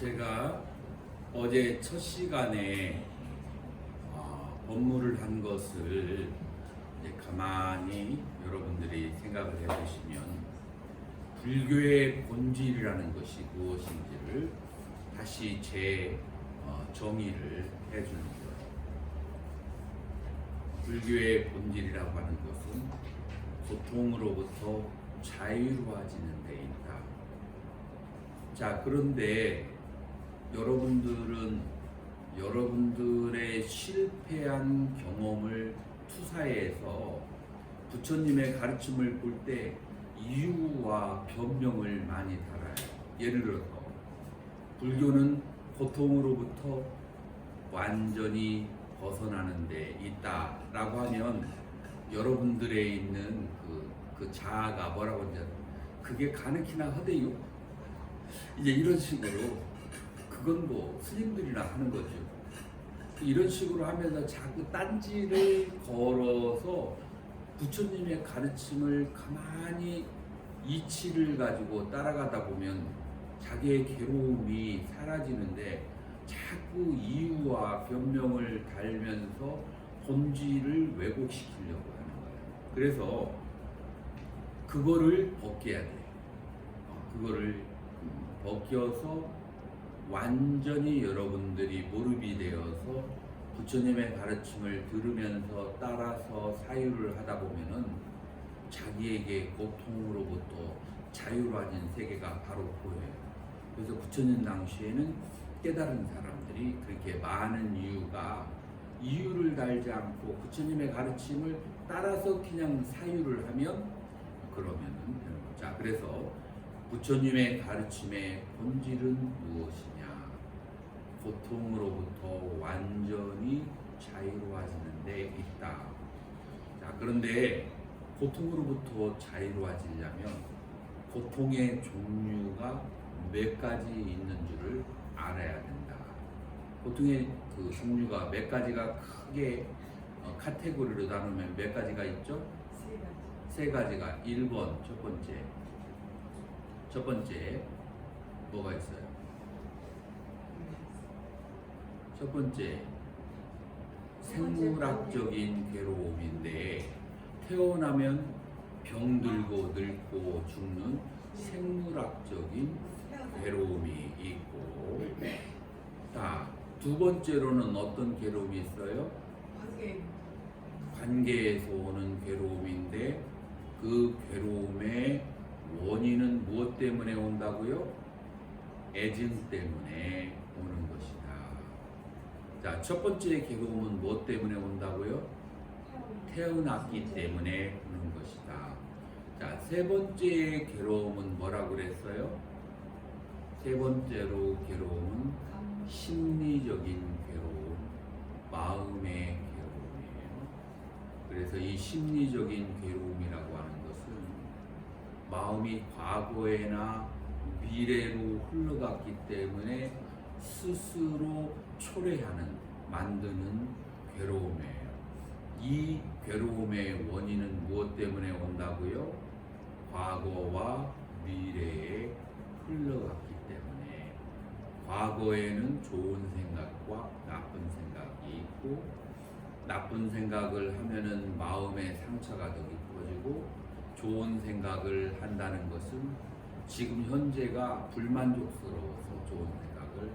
제가 어제 첫 시간에 법문을 한 것을 이제 가만히 여러분들이 생각을 해보시면 불교의 본질이라는 것이 무엇인지를 다시 정의를 해주는 거예요. 불교의 본질이라고 하는 것은 고통으로부터 자유로워지는 데 있다. 자, 그런데 여러분들은 여러분들의 실패한 경험을 투사해서 부처님의 가르침을 볼 때 이유와 변명을 많이 달아요. 예를 들어서 불교는 고통으로부터 완전히 벗어나는 데 있다라고 하면 여러분들에 있는 그 자아가 뭐라고 하는지 그게 가능키나 하대요. 이제 이런 식으로 그건 뭐 스님들이나 하는 거죠. 이런 식으로 하면서 자꾸 딴지를 걸어서 부처님의 가르침을 가만히 이치를 가지고 따라가다 보면 자기의 괴로움이 사라지는데 자꾸 이유와 변명을 달면서 본질을 왜곡시키려고 하는 거예요. 그래서 그거를 벗겨야 돼요. 그거를 벗겨서 완전히 여러분들이 몰입이 되어서 부처님의 가르침을 들으면서 따라서 사유를 하다 보면은 자기에게 고통으로부터 자유로워진 세계가 바로 보여요. 그래서 부처님 당시에는 깨달은 사람들이 그렇게 많은 이유를 달지 않고 부처님의 가르침을 따라서 그냥 사유를 하면 그러면은 되는 거죠. 자, 그래서 부처님의 가르침의 본질은 무엇이냐? 고통으로부터 완전히 자유로워지는 데 있다. 자, 그런데 고통으로부터 자유로워지려면 고통의 종류가 몇 가지 있는 줄을 알아야 된다. 고통의 그 종류가 몇 가지가 크게 카테고리로 나누면 몇 가지가 있죠? 세 가지가 1번 첫 번째 뭐가 있어요? 첫 번째 생물학적인 괴로움인데 태어나면 병들고 늙고 죽는 생물학적인 괴로움이 있고, 자, 두 번째로는 어떤 괴로움이 있어요? 관계에서 오는 괴로움인데 그 괴로움의 원인은 무엇 때문에 온다고요? 애증 때문에 오는 것이다. 자, 첫 번째 괴로움은 무엇 때문에 온다고요? 태어났기 때문에 오는 것이다. 자, 세 번째 괴로움은 뭐라고 그랬어요? 세 번째로 괴로움은 심리적인 괴로움, 마음의 괴로움이에요. 그래서 이 심리적인 괴로움이라고 하는 것은 마음이 과거에나 미래로 흘러갔기 때문에 스스로 만드는 괴로움이에요. 이 괴로움의 원인은 무엇 때문에 온다고요? 과거와 미래에 흘러갔기 때문에 과거에는 좋은 생각과 나쁜 생각이 있고 나쁜 생각을 하면은 마음의 상처가 더 깊어지고 좋은 생각을 한다는 것은 지금 현재가 불만족스러워서 좋은 생각을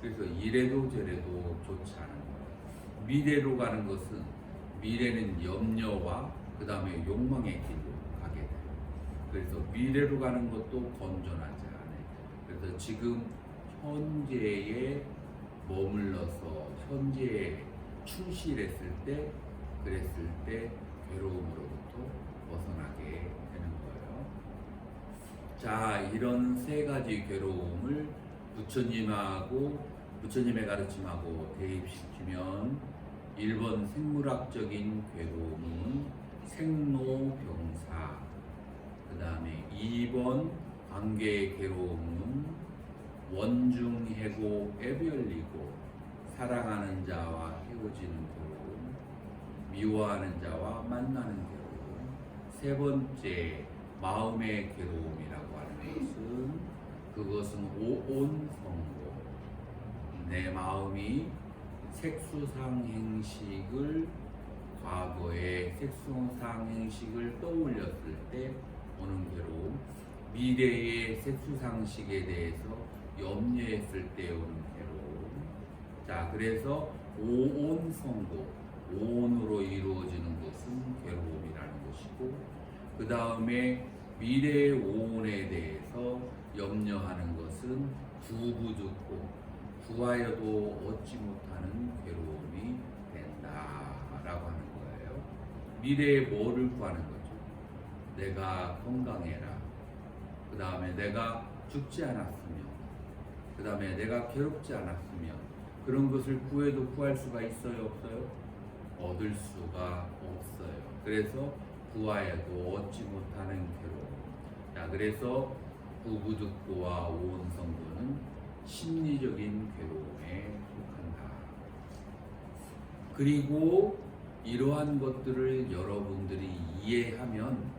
그래서 이래도 저래도 좋지 않은 거예요. 미래로 가는 것은 미래는 염려와 그 다음에 욕망의 길로 가게 돼요. 그래서 미래로 가는 것도 건전하지 않아요. 그래서 지금 현재에 머물러서 현재에 충실했을 때 괴로움으로부터 벗어나게 되는 거예요. 자, 이런 세 가지 괴로움을 부처님의 가르침하고 대입시키면 1번 생물학적인 괴로움은 생로병사, 그 다음에 2번 관계의 괴로움은 원중해고 애별리고 사랑하는 자와 헤어지는 괴로움, 미워하는 자와 만나는 괴로움, 세 번째 마음의 괴로움이라고 하는 것은 그것은 오온성고 내 마음이 색수상 행식을 과거의 색수상 행식을 떠올렸을 때 오는 괴로움, 미래의 색수상식에 대해서 염려했을 때 오는 괴로움. 자, 그래서 오온성도, 오온으로 이루어지는 것은 괴로움이라는 것이고, 그 다음에 미래의 오온에 대해서 염려하는 것은 구부듣고 구하여도 얻지 못하는 괴로움이 된다라고 하는 거예요. 미래에 뭐를 구하는 거죠? 내가 건강해라. 그 다음에 내가 죽지 않았으면, 그 다음에 내가 괴롭지 않았으면, 그런 것을 구해도 구할 수가 있어요, 없어요? 얻을 수가 없어요. 그래서 구하여도 얻지 못하는 괴로움. 자, 그래서 구부득고와 오온성도는 심리적인 괴로움에 속한다. 그리고 이러한 것들을 여러분들이 이해하면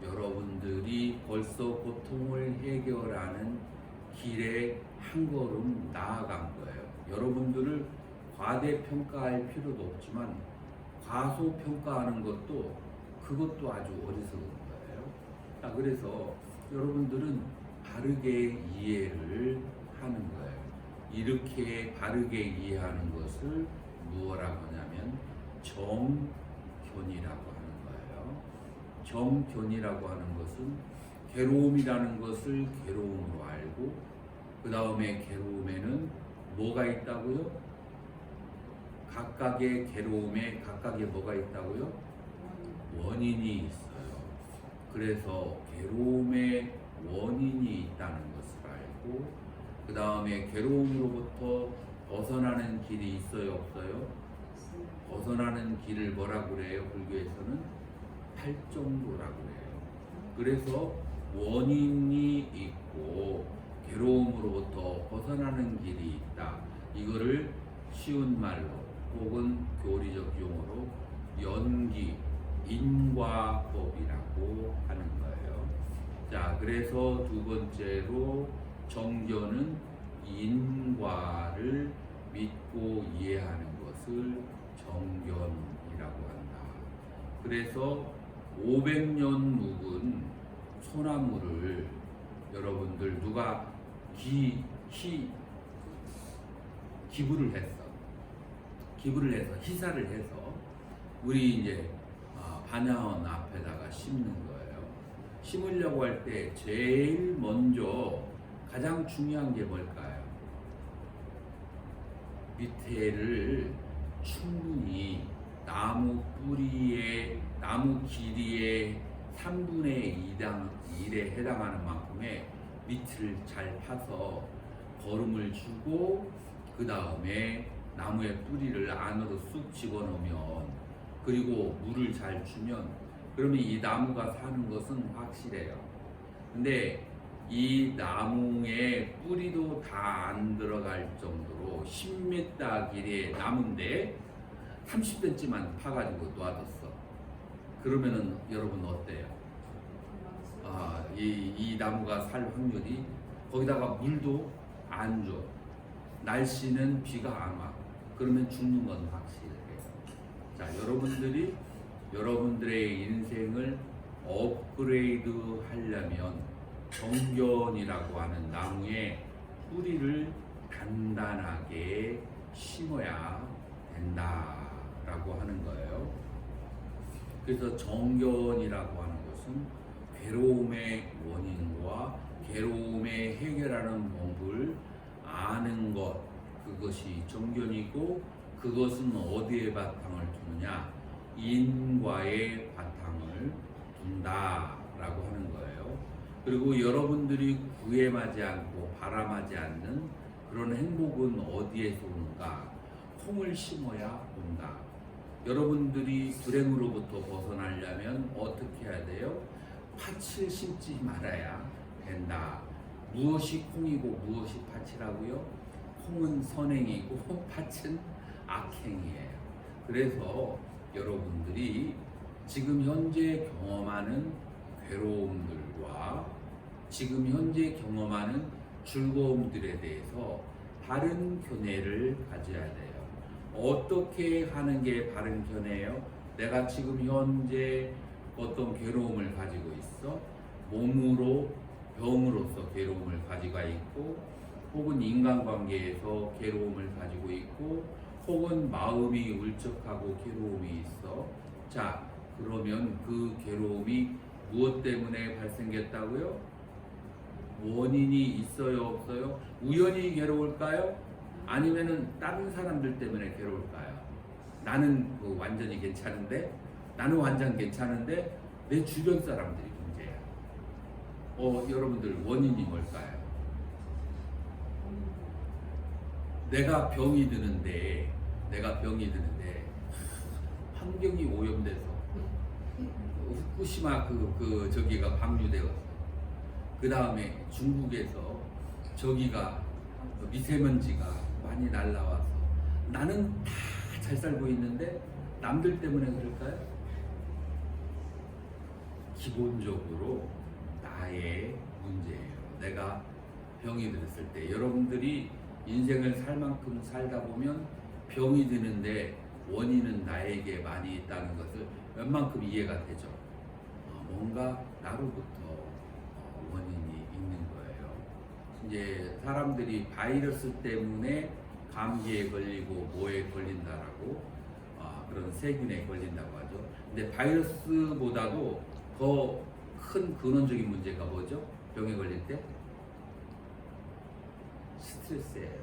여러분들이 벌써 고통을 해결하는 길에 한 걸음 나아간 거예요. 여러분들을 과대평가할 필요도 없지만 과소평가하는 것도 그것도 아주 어리석은 거예요. 자, 그래서 여러분들은 바르게 이해를 하는 거예요. 이렇게 바르게 이해하는 것을 무엇라고 하냐면 정견이라고 하는 거예요. 정견이라고 하는 것은 괴로움이라는 것을 괴로움으로 알고, 그 다음에 괴로움에는 뭐가 있다고요? 각각의 괴로움에 각각의 뭐가 있다고요? 원인이 있어요. 그래서 괴로움의 원인이 있다는 것을 알고, 그 다음에 괴로움으로부터 벗어나는 길이 있어요, 없어요? 벗어나는 길을 뭐라고 그래요? 불교에서는 팔정도라고 해요. 그래서 원인이 있고 괴로움으로부터 벗어나는 길이 있다. 이거를 쉬운 말로 혹은 교리적 용어로 연기, 인과법이라고 하는 거예요. 자, 그래서 두 번째로 정견은 인과를 믿고 이해하는 것을 정견이라고 한다. 그래서 500년 묵은 소나무를 여러분들 누가 기부를 했어. 기부를 해서 희사를 해서 우리 이제 반야원 앞에다가 심는 거예요. 심으려고 할 때 제일 먼저 가장 중요한 게 뭘까요? 밑에를 충분히 나무 뿌리에, 나무 길이의 3분의 1에 해당하는 만큼의 밑을 잘 파서 거름을 주고, 그 다음에 나무의 뿌리를 안으로 쑥 집어넣으면, 그리고 물을 잘 주면, 그러면 이 나무가 사는 것은 확실해요. 근데 이 나무의 뿌리도 다 안 들어갈 정도로 10m 길이의 나무인데 30cm만 파가지고 놔뒀어. 그러면은 여러분 어때요? 이 나무가 살 확률이, 거기다가 물도 안 줘. 날씨는 비가 안 와. 그러면 죽는 건 확실해요. 자, 여러분들이 여러분들의 인생을 업그레이드 하려면 정견이라고 하는 나무에 뿌리를 단단하게 심어야 된다라고 하는 거예요. 그래서 정견이라고 하는 것은 괴로움의 원인과 괴로움에 해결하는 법을 아는 것, 그것이 정견이고, 그것은 어디에 바탕을 두느냐? 인과의 바탕을 둔다라고 하는 거예요. 그리고 여러분들이 구애하지 않고 바람하지 않는 그런 행복은 어디에서 오는가? 콩을 심어야 온다. 여러분들이 불행으로부터 벗어나려면 어떻게 해야 돼요? 팥을 심지 말아야 된다. 무엇이 콩이고 무엇이 팥이라고요? 콩은 선행이고 팥은 악행이에요. 그래서 여러분들이 지금 현재 경험하는 괴로움들과 지금 현재 경험하는 즐거움들에 대해서 바른 견해를 가져야 돼요. 어떻게 하는 게 바른 견해예요? 내가 지금 현재 어떤 괴로움을 가지고 있어? 몸으로 병으로서 괴로움을 가지고 있고, 혹은 인간관계에서 괴로움을 가지고 있고, 혹은 마음이 울적하고 괴로움이 있어. 자, 그러면 그 괴로움이 무엇 때문에 발생했다고요? 원인이 있어요, 없어요? 우연히 괴로울까요? 아니면은 다른 사람들 때문에 괴로울까요? 나는 완전히 괜찮은데, 나는 완전 괜찮은데 내 주변 사람들이 문제야. 여러분들 원인이 뭘까요? 내가 병이 드는데 환경이 오염돼서 후쿠시마 저기가 방류되었어. 그 다음에 중국에서 저기가 미세먼지가 많이 날라와서 나는 다 잘 살고 있는데 남들 때문에 그럴까요? 기본적으로 나의 문제예요. 내가 병이 들었을 때 여러분들이 인생을 살 만큼 살다 보면 병이 드는데 원인은 나에게 많이 있다는 것을 웬만큼 이해가 되죠. 뭔가 나로부터 원인이 있는 거예요. 이제 사람들이 바이러스 때문에 감기에 걸리고 뭐에 걸린다라고 그런 세균에 걸린다고 하죠. 근데 바이러스보다도 더 큰 근원적인 문제가 뭐죠? 병에 걸릴 때? 스트레스예요.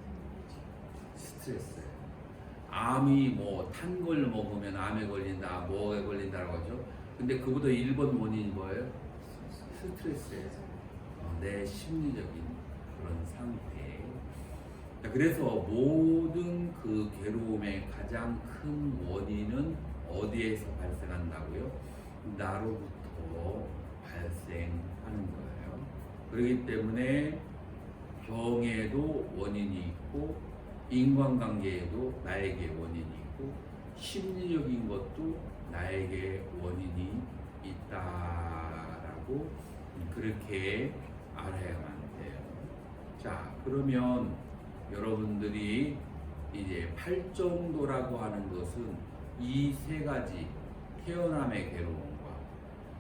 스트레스. 암이 탄 걸 먹으면 암에 걸린다, 뭐에 걸린다라고 하죠. 근데 그보다 1번 원인이 뭐예요? 스트레스예요. 내 심리적인 그런 상태. 그래서 모든 그 괴로움의 가장 큰 원인은 어디에서 발생한다고요? 나로부터 발생하는 거예요. 그렇기 때문에 병에도 원인이 있고, 인간관계에도 나에게 원인이 있고, 심리적인 것도 나에게 원인이 있다라고 그렇게 알아야만 돼요. 자, 그러면 여러분들이 이제 팔정도라고 하는 것은 이 세 가지, 태어남의 괴로움과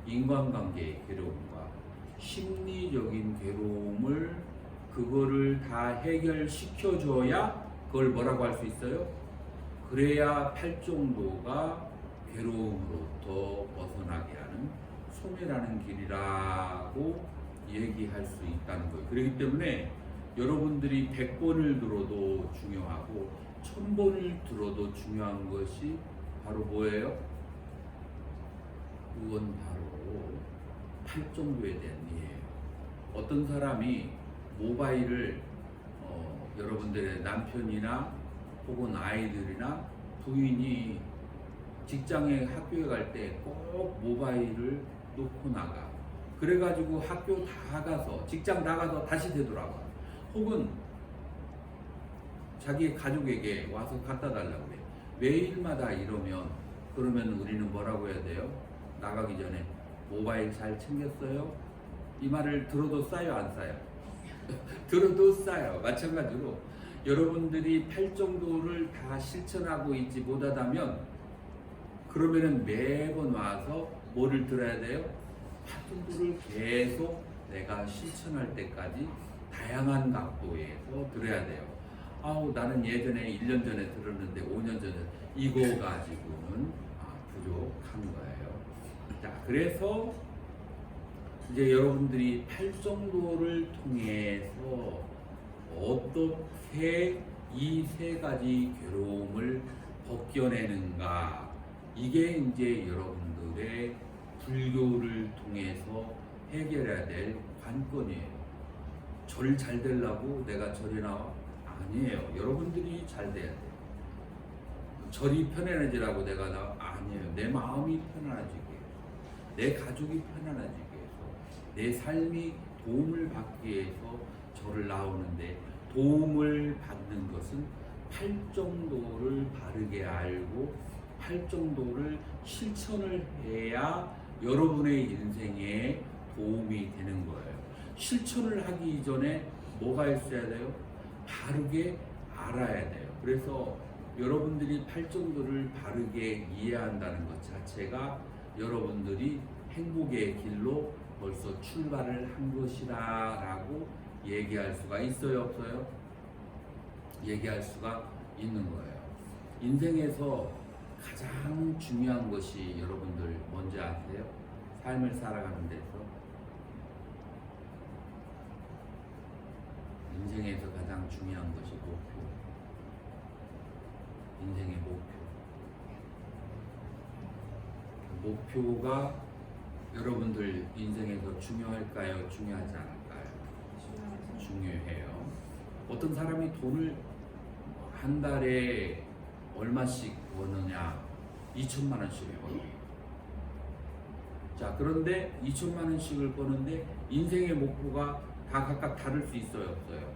인간관계의 괴로움과 심리적인 괴로움을 그거를 다 해결시켜줘야 그걸 뭐라고 할 수 있어요? 그래야 팔정도가 괴로움으로부터 벗어나게 하는 소멸하는 길이라고 얘기할 수 있다는 거예요. 그렇기 때문에 여러분들이 100번을 들어도 중요하고 1000번을 들어도 중요한 것이 바로 뭐예요? 그건 바로 팔정도에 대한 이해예요. 어떤 사람이 모바일을 여러분들의 남편이나 혹은 아이들이나 부인이 직장에 학교에 갈 때 꼭 모바일을 놓고 나가. 그래가지고 학교 다 가서 직장 나가서 다시 되돌아와. 혹은 자기 가족에게 와서 갖다 달라고 그래. 매일마다 이러면 그러면 우리는 뭐라고 해야 돼요? 나가기 전에 모바일 잘 챙겼어요? 이 말을 들어도 싸요, 안 싸요? 들어도 싸요. 마찬가지로 여러분들이 팔정도를 다 실천하고 있지 못하다면 그러면은 매번 와서 뭐를 들어야 돼요? 팔정도를 계속 내가 실천할 때까지 다양한 각도에서 들어야 돼요. 나는 예전에 1년 전에 들었는데 5년 전에 이거 가지고는 부족한 거예요. 자, 그래서 이제 여러분들이 팔정도를 통해서 어떻게 이 세 가지 괴로움을 벗겨내는가, 이게 이제 여러분들의 불교를 통해서 해결해야 될 관건이에요. 절 잘 되려고 내가 절에 나와? 아니에요. 여러분들이 잘 돼야 돼요. 절이 편안해지라고 내가 나와? 아니에요. 내 마음이 편안해지게, 내 가족이 편안해지게 해서, 내 삶이 도움을 받기 위해서 절을 나오는데, 도움을 받는 것은 팔정도를 바르게 알고 팔정도를 실천을 해야 여러분의 인생에 도움이 되는 거예요. 실천을 하기 이전에 뭐가 있어야 돼요? 바르게 알아야 돼요. 그래서 여러분들이 팔정도를 바르게 이해한다는 것 자체가 여러분들이 행복의 길로 벌써 출발을 한 것이다라고 얘기할 수가 있어요, 없어요? 얘기할 수가 있는 거예요. 인생에서 가장 중요한 것이 여러분들 뭔지 아세요? 삶을 살아가는 데서 인생에서 가장 중요한 것이 목표. 인생의 목표가 여러분들 인생에서 중요할까요? 중요하지 않을까요? 중요해요. 어떤 사람이 돈을 한 달에 얼마씩 버느냐? 2천만 원씩을 버는. 자, 그런데 2천만 원씩을 버는데 인생의 목표가 다 각각 다를 수 있어요, 없어요?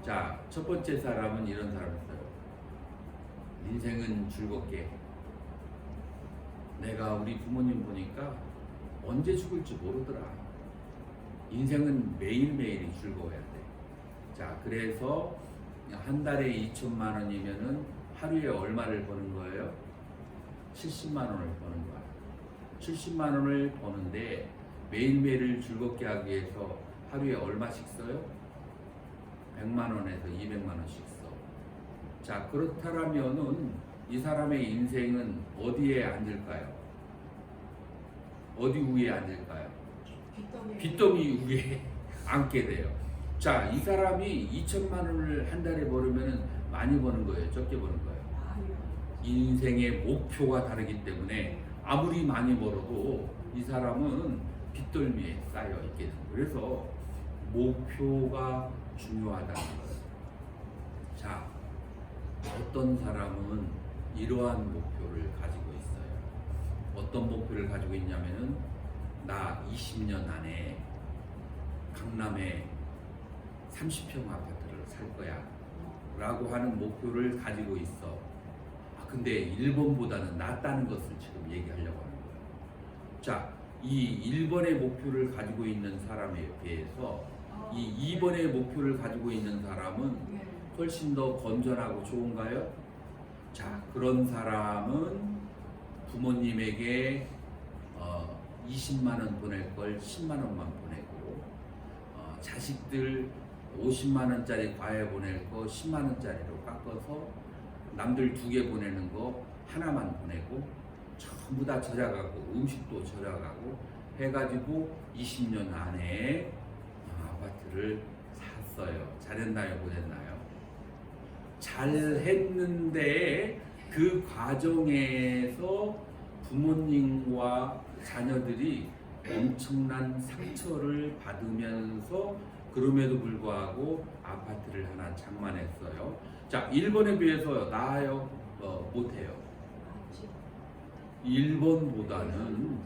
자, 첫 번째 사람은 이런 사람이 있어요. 인생은 즐겁게. 내가 우리 부모님 보니까 언제 죽을지 모르더라. 인생은 매일매일이 즐거워야 돼. 자, 그래서 한 달에 2천만 원이면은 하루에 얼마를 버는 거예요? 70만 원을 버는 거야. 70만 원을 버는데 매일매일을 즐겁게 하기 위해서 하루에 얼마씩 써요? 100만 원에서 200만 원씩 써. 자, 그렇다면은 이 사람의 인생은 어디에 앉을까요? 어디 위에 앉을까요? 빚더미 위에 앉게 돼요. 자, 이 사람이 2천만 원을 한 달에 벌으면 많이 버는 거예요? 적게 버는 거예요? 인생의 목표가 다르기 때문에 아무리 많이 벌어도 이 사람은 빚덜미에 쌓여 있게 됩니다. 그래서 목표가 중요하다는 거예요. 자, 어떤 사람은 이러한 목표를 가지고 있어요. 어떤 목표를 가지고 있냐면은 나 20년 안에 강남에 30평 아파트를 살 거야 라고 하는 목표를 가지고 있어. 근데 일본보다는 낫다는 것을 지금 얘기하려고 하는 거예요. 자, 이 1번의 목표를 가지고 있는 사람에 비해서 이 2번의 목표를 가지고 있는 사람은 훨씬 더 건전하고 좋은가요? 자, 그런 사람은 부모님에게 20만 원 보낼 걸 10만 원만 보내고, 자식들 50만 원짜리 과외 보낼 거 10만 원짜리로 깎아서 남들 2개 보내는 거 하나만 보내고 전부 다 절약하고 음식도 절약하고 해가지고 20년 안에 아파트를 샀어요. 잘했나요? 못했나요? 잘했는데 그 과정에서 부모님과 자녀들이 엄청난 상처를 받으면서 그럼에도 불구하고 아파트를 하나 장만했어요. 자, 1번에 비해서 나아요? 못해요? 1번보다는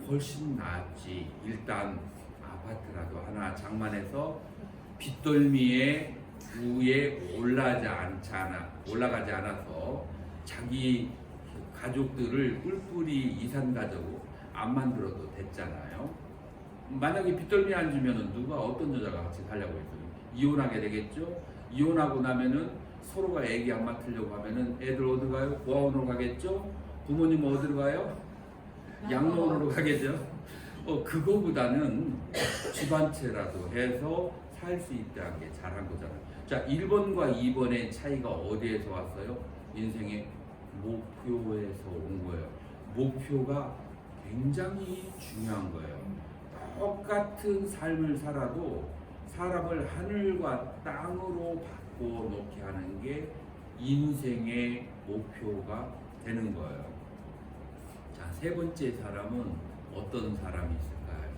훨씬 낫지. 일단 아파트라도 하나 장만해서 빚덜미에 위에 올라가지 않아서 자기 가족들을 뿔뿔이 이산 가족으로 안 만들어도 됐잖아요. 만약에 빚덜미 안 주면은 누가 어떤 여자가 같이 살려고 했어요? 이혼하게 되겠죠? 이혼하고 나면은 서로가 애기 안 맡으려고 하면은 애들 어디 가요? 고아원으로 가겠죠? 부모님은 어디로 가요? 양로원으로 가겠죠? 그거보다는 집 한 채라도 해서 살 수 있다는 게 잘한 거잖아요. 자, 1번과 2번의 차이가 어디에서 왔어요? 인생의 목표에서 온 거예요. 목표가 굉장히 중요한 거예요. 똑같은 삶을 살아도 사람을 하늘과 땅으로 바꿔놓게 하는 게 인생의 목표가 되는 거예요. 자, 세 번째 사람은 어떤 사람이 있을까요?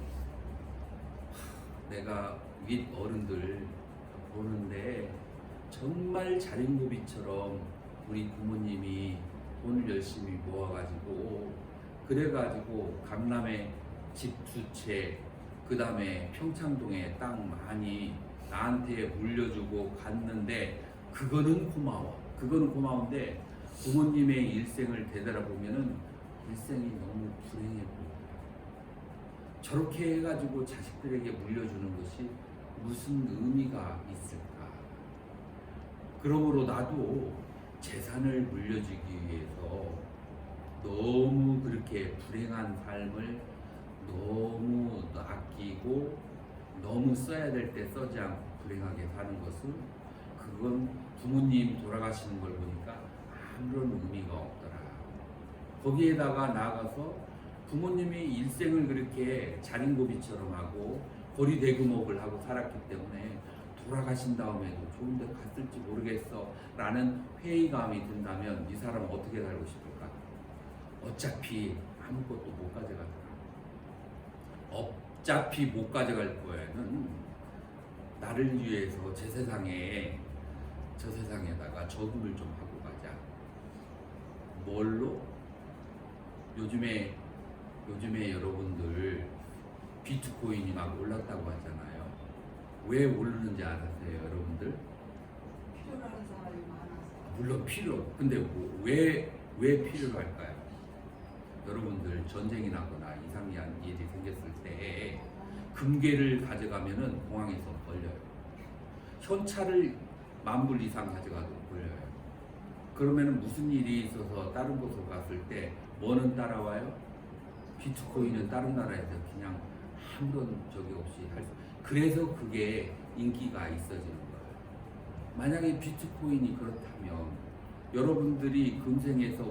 내가 윗 어른들 보는데 정말 자린고비처럼 우리 부모님이 돈을 열심히 모아가지고 그래가지고 강남에 집 2채, 그 다음에 평창동에 땅 많이 나한테 물려주고 갔는데 그거는 고마워. 그거는 고마운데 부모님의 일생을 되돌아보면은 일생이 너무 불행해 보여요. 저렇게 해가지고 자식들에게 물려주는 것이 무슨 의미가 있을까? 그러므로 나도 재산을 물려주기 위해서 너무 그렇게 불행한 삶을 너무 아끼고 너무 써야 될 때 쓰지 않고 불행하게 사는 것은 그건 부모님 돌아가시는 걸 보니까 아무런 의미가 없더라. 거기에다가 나아가서 부모님이 일생을 그렇게 자린고비처럼 하고 고리대금업을 하고 살았기 때문에 돌아가신 다음에도 좋은 데 갔을지 모르겠어 라는 회의감이 든다면 이 사람은 어떻게 살고 싶을까? 어차피 아무것도 못 가져가더라. 어차피 못 가져갈 거에는 나를 위해서 저 세상에다가 저금을 좀 하고 가자. 뭘로? 요즘에 여러분들 비트코인이 막 올랐다고 하잖아요. 왜 오르는지 아세요, 여러분들? 필요하는 사람이 많아서. 물론 근데 왜 필요할까요? 여러분들 전쟁이 나거나 이상한 일이 생겼을 때 금괴를 가져가면은 공항에서 걸려요. 현찰을 10,000불 이상 가져가도 걸려요. 그러면은 무슨 일이 있어서 다른 곳으로 갔을 때 뭐는 따라와요? 비트코인은 다른 나라에서 그냥 아무런 적이 없이 그래서 그게 인기가 있어지는 거예요. 만약에 비트코인이 그렇다면 여러분들이 금생에서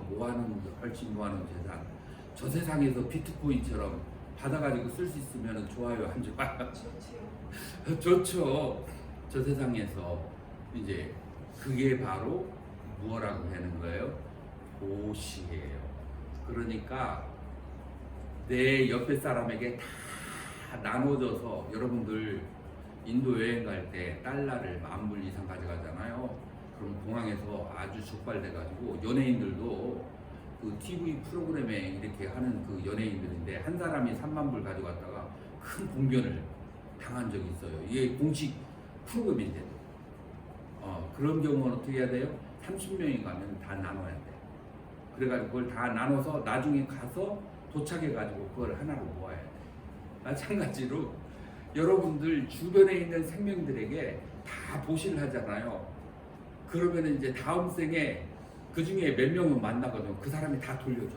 훨씬 모아놓은 재산 저 세상에서 비트코인처럼 받아가지고 쓸 수 있으면 좋아요, 안 좋아요? 좋죠. 저 세상에서 이제 그게 바로 무엇라고 하는 거예요? 도시예요. 그러니까 내 옆에 사람에게 다 나눠줘서 여러분들 인도 여행 갈 때 달러를 10,000불 이상 가져가잖아요. 그럼 공항에서 아주 족발돼가지고 연예인들도 그 TV 프로그램에 이렇게 하는 그 연예인들인데 한 사람이 30,000불 가져갔다가 큰 봉변을 당한 적이 있어요. 이게 공식 프로그램인데도. 그런 경우는 어떻게 해야 돼요? 30명이 가면 다 나눠야 돼요. 그래가지고 그걸 다 나눠서 나중에 가서 도착해가지고 그걸 하나로 모아야 돼요. 마찬가지로 여러분들 주변에 있는 생명들에게 다 보시를 하잖아요. 그러면 이제 다음 생에 그 중에 몇 명은 만나거든. 그 사람이 다 돌려줘.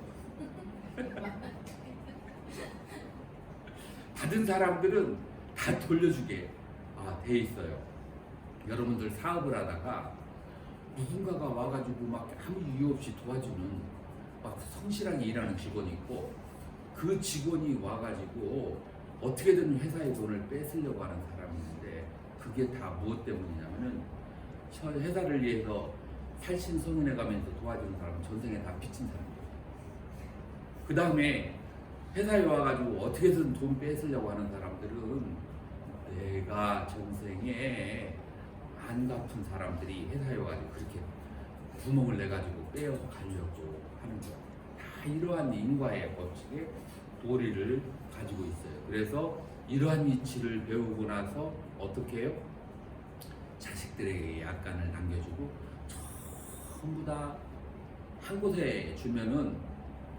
받은 사람들은 다 돌려주게 돼 있어요. 여러분들 사업을 하다가 누군가가 와가지고 막 아무 이유 없이 도와주는 막 성실하게 일하는 직원이 있고 그 직원이 와가지고 어떻게든 회사의 돈을 뺏으려고 하는 사람이 있는데 그게 다 무엇 때문이냐면은 회사를 위해서 살신성인해가면서 도와주는 사람은 전생에 다 빚진 사람이에요. 그 다음에 회사에 와가지고 어떻게든 돈 뺏으려고 하는 사람들은 내가 전생에 안 갚은 사람들이 회사에 와가지고 그렇게 구멍을 내가지고 빼어서 가려고 하는 거야. 다 이러한 인과의 법칙에 도리를 가지고 있어요. 그래서 이러한 이치를 배우고 나서 어떻게 해요? 자식들에게 약간을 남겨주고 전부 다 한 곳에 주면은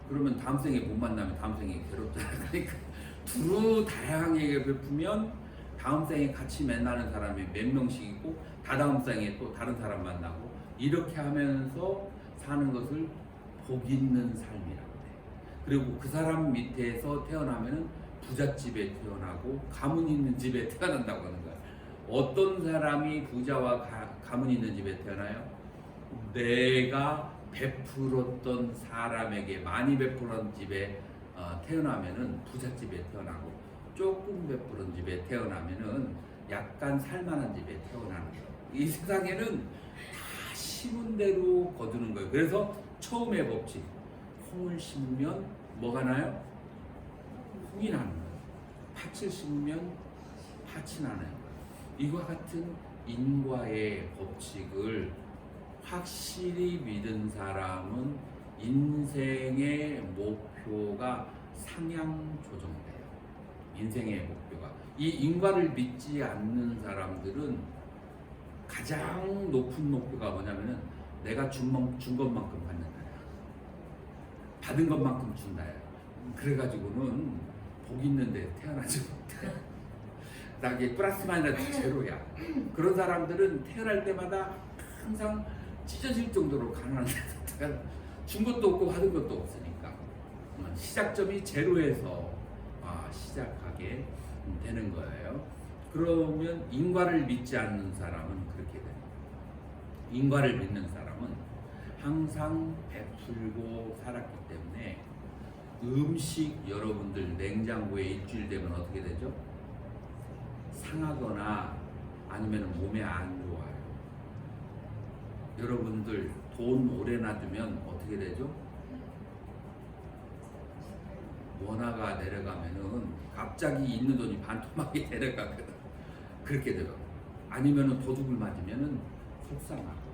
그러면 다음 생에 못 만나면 다음 생에 괴롭잖아요. 그러니까 두루 다양하게 베푸면 다음 생에 같이 만나는 사람이 몇 명씩 있고 다다음 생에 또 다른 사람 만나고 이렇게 하면서 사는 것을 복 있는 삶이라고 해요. 그리고 그 사람 밑에서 태어나면은 부잣집에 태어나고 가문 있는 집에 태어난다고 하는 거예요. 어떤 사람이 부자와 가문 있는 집에 태어나요? 내가 베풀었던 사람에게 많이 베풀은 집에 태어나면은 부잣집에 태어나고 조금 베푸른 집에 태어나면은 약간 살만한 집에 태어나는 거예요. 이 세상에는 다 심은 대로 거두는 거예요. 그래서 처음의 법칙, 콩을 심으면 뭐가 나요? 콩이 나는 거예요. 팥을 심으면 팥이 나는 거예요. 이와 같은 인과의 법칙을 확실히 믿은 사람은 인생의 목표가 상향 조정돼요. 인생의 목표가. 이 인과를 믿지 않는 사람들은 가장 높은 목표가 뭐냐면은 내가 준 것만큼 받는다야. 받은 것만큼 준다야. 그래가지고는 복 있는데 태어나지 못해. 나게 플러스 마이너스 제로야. 그런 사람들은 태어날 때마다 항상 찢어질 정도로 가난한 상태가 준 것도 없고 받은 것도 없으니까 시작점이 제로에서 시작하게 되는 거예요. 그러면 인과를 믿지 않는 사람은 그렇게 돼요. 인과를 믿는 사람은 항상 베풀고 살았기 때문에 음식 여러분들 냉장고에 일주일 되면 어떻게 되죠? 상하거나 아니면 몸에 안 좋아요. 여러분들 돈 오래 놔두면 어떻게 되죠? 원화가 내려가면은 갑자기 있는 돈이 반토막이 내려가거든. 그렇게 돼요. 아니면은 도둑을 맞으면은 속상하고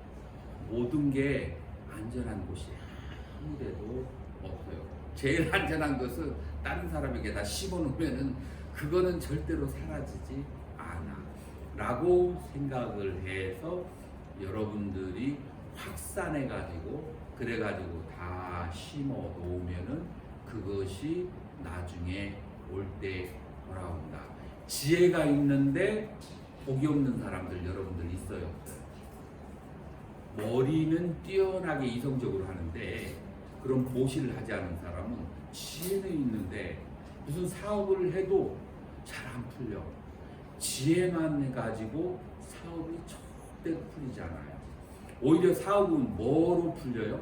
모든 게 안전한 곳이 아무데도 없어요. 제일 안전한 것은 다른 사람에게 다 씹어놓으면은 그거는 절대로 사라지지 않아. 라고 생각을 해서 여러분들이 확산해가지고 그래가지고 다 심어 놓으면은 그것이 나중에 올 때 돌아온다. 지혜가 있는데 복이 없는 사람들 여러분들 있어요, 없어요? 머리는 뛰어나게 이성적으로 하는데 그런 보시를 하지 않은 사람은 지혜는 있는데 무슨 사업을 해도 잘 안 풀려. 지혜만 해가지고 사업이 절대로 풀리지 않아요. 오히려 사업은 뭐로 풀려요?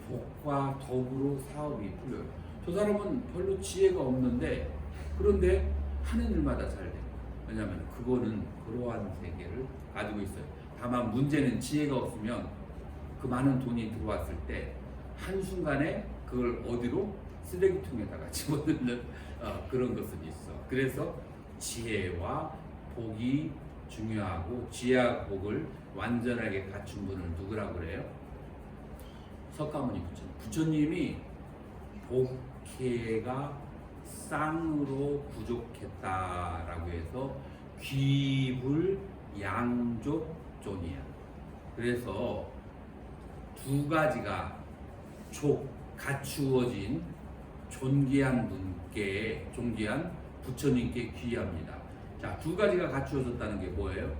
복과 덕으로 사업이 풀려요. 저 사람은 별로 지혜가 없는데 그런데 하는 일마다 잘 돼요. 왜냐하면 그거는 그러한 세계를 가지고 있어요. 다만 문제는 지혜가 없으면 그 많은 돈이 들어왔을 때 한순간에 그걸 어디로? 쓰레기통에다가 집어넣는 그런 것은 있어. 그래서 지혜와 복이 중요하고 지혜와 복을 완전하게 갖춘 분을 누구라고 그래요? 석가모니 부처님. 부처님이 복혜가 쌍으로 부족했다라고 해서 귀불양족존이야. 그래서 두 가지가 갖추어진 존귀한 분께, 존귀한 부처님께 귀합니다. 자, 두 가지가 갖추어졌다는 게 뭐예요?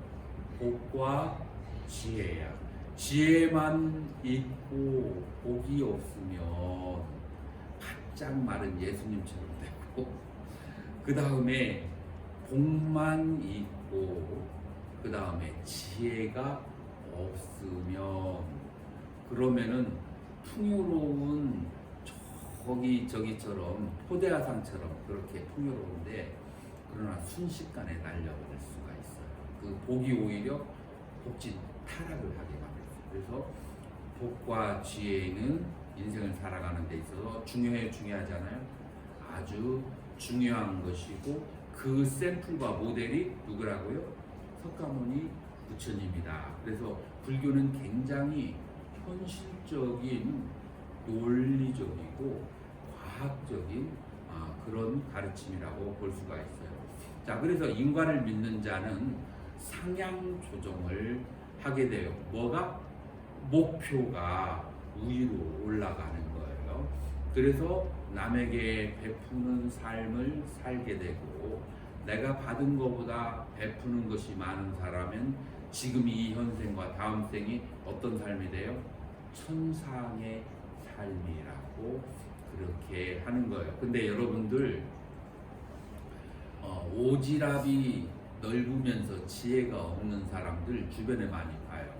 복과 지혜야. 지혜만 있고 복이 없으면 바짝 마른 예수님처럼 되고, 그 다음에 복만 있고 그 다음에 지혜가 없으면 그러면은 풍요로운 저기처럼 포대화상처럼 그렇게 풍요로운데 그러나 순식간에 날려버릴 수가 있어요. 그 복이 오히려 복지 타락을 하게 만들어요. 그래서 복과 지혜는 인생을 살아가는 데 있어서 중요하잖아요. 아주 중요한 것이고 그 샘플과 모델이 누구라고요? 석가모니 부처님이다. 그래서 불교는 굉장히 현실적인 논리적이고 과학적인 그런 가르침이라고 볼 수가 있어요. 자, 그래서 인과를 믿는 자는 상향 조정을 하게 돼요. 뭐가? 목표가 위로 올라가는 거예요. 그래서 남에게 베푸는 삶을 살게 되고 내가 받은 것보다 베푸는 것이 많은 사람은 지금 이 현생과 다음 생이 어떤 삶이 돼요? 천상의 삶이라고 그렇게 하는 거예요. 근데 여러분들 오지랖이 넓으면서 지혜가 없는 사람들 주변에 많이 봐요.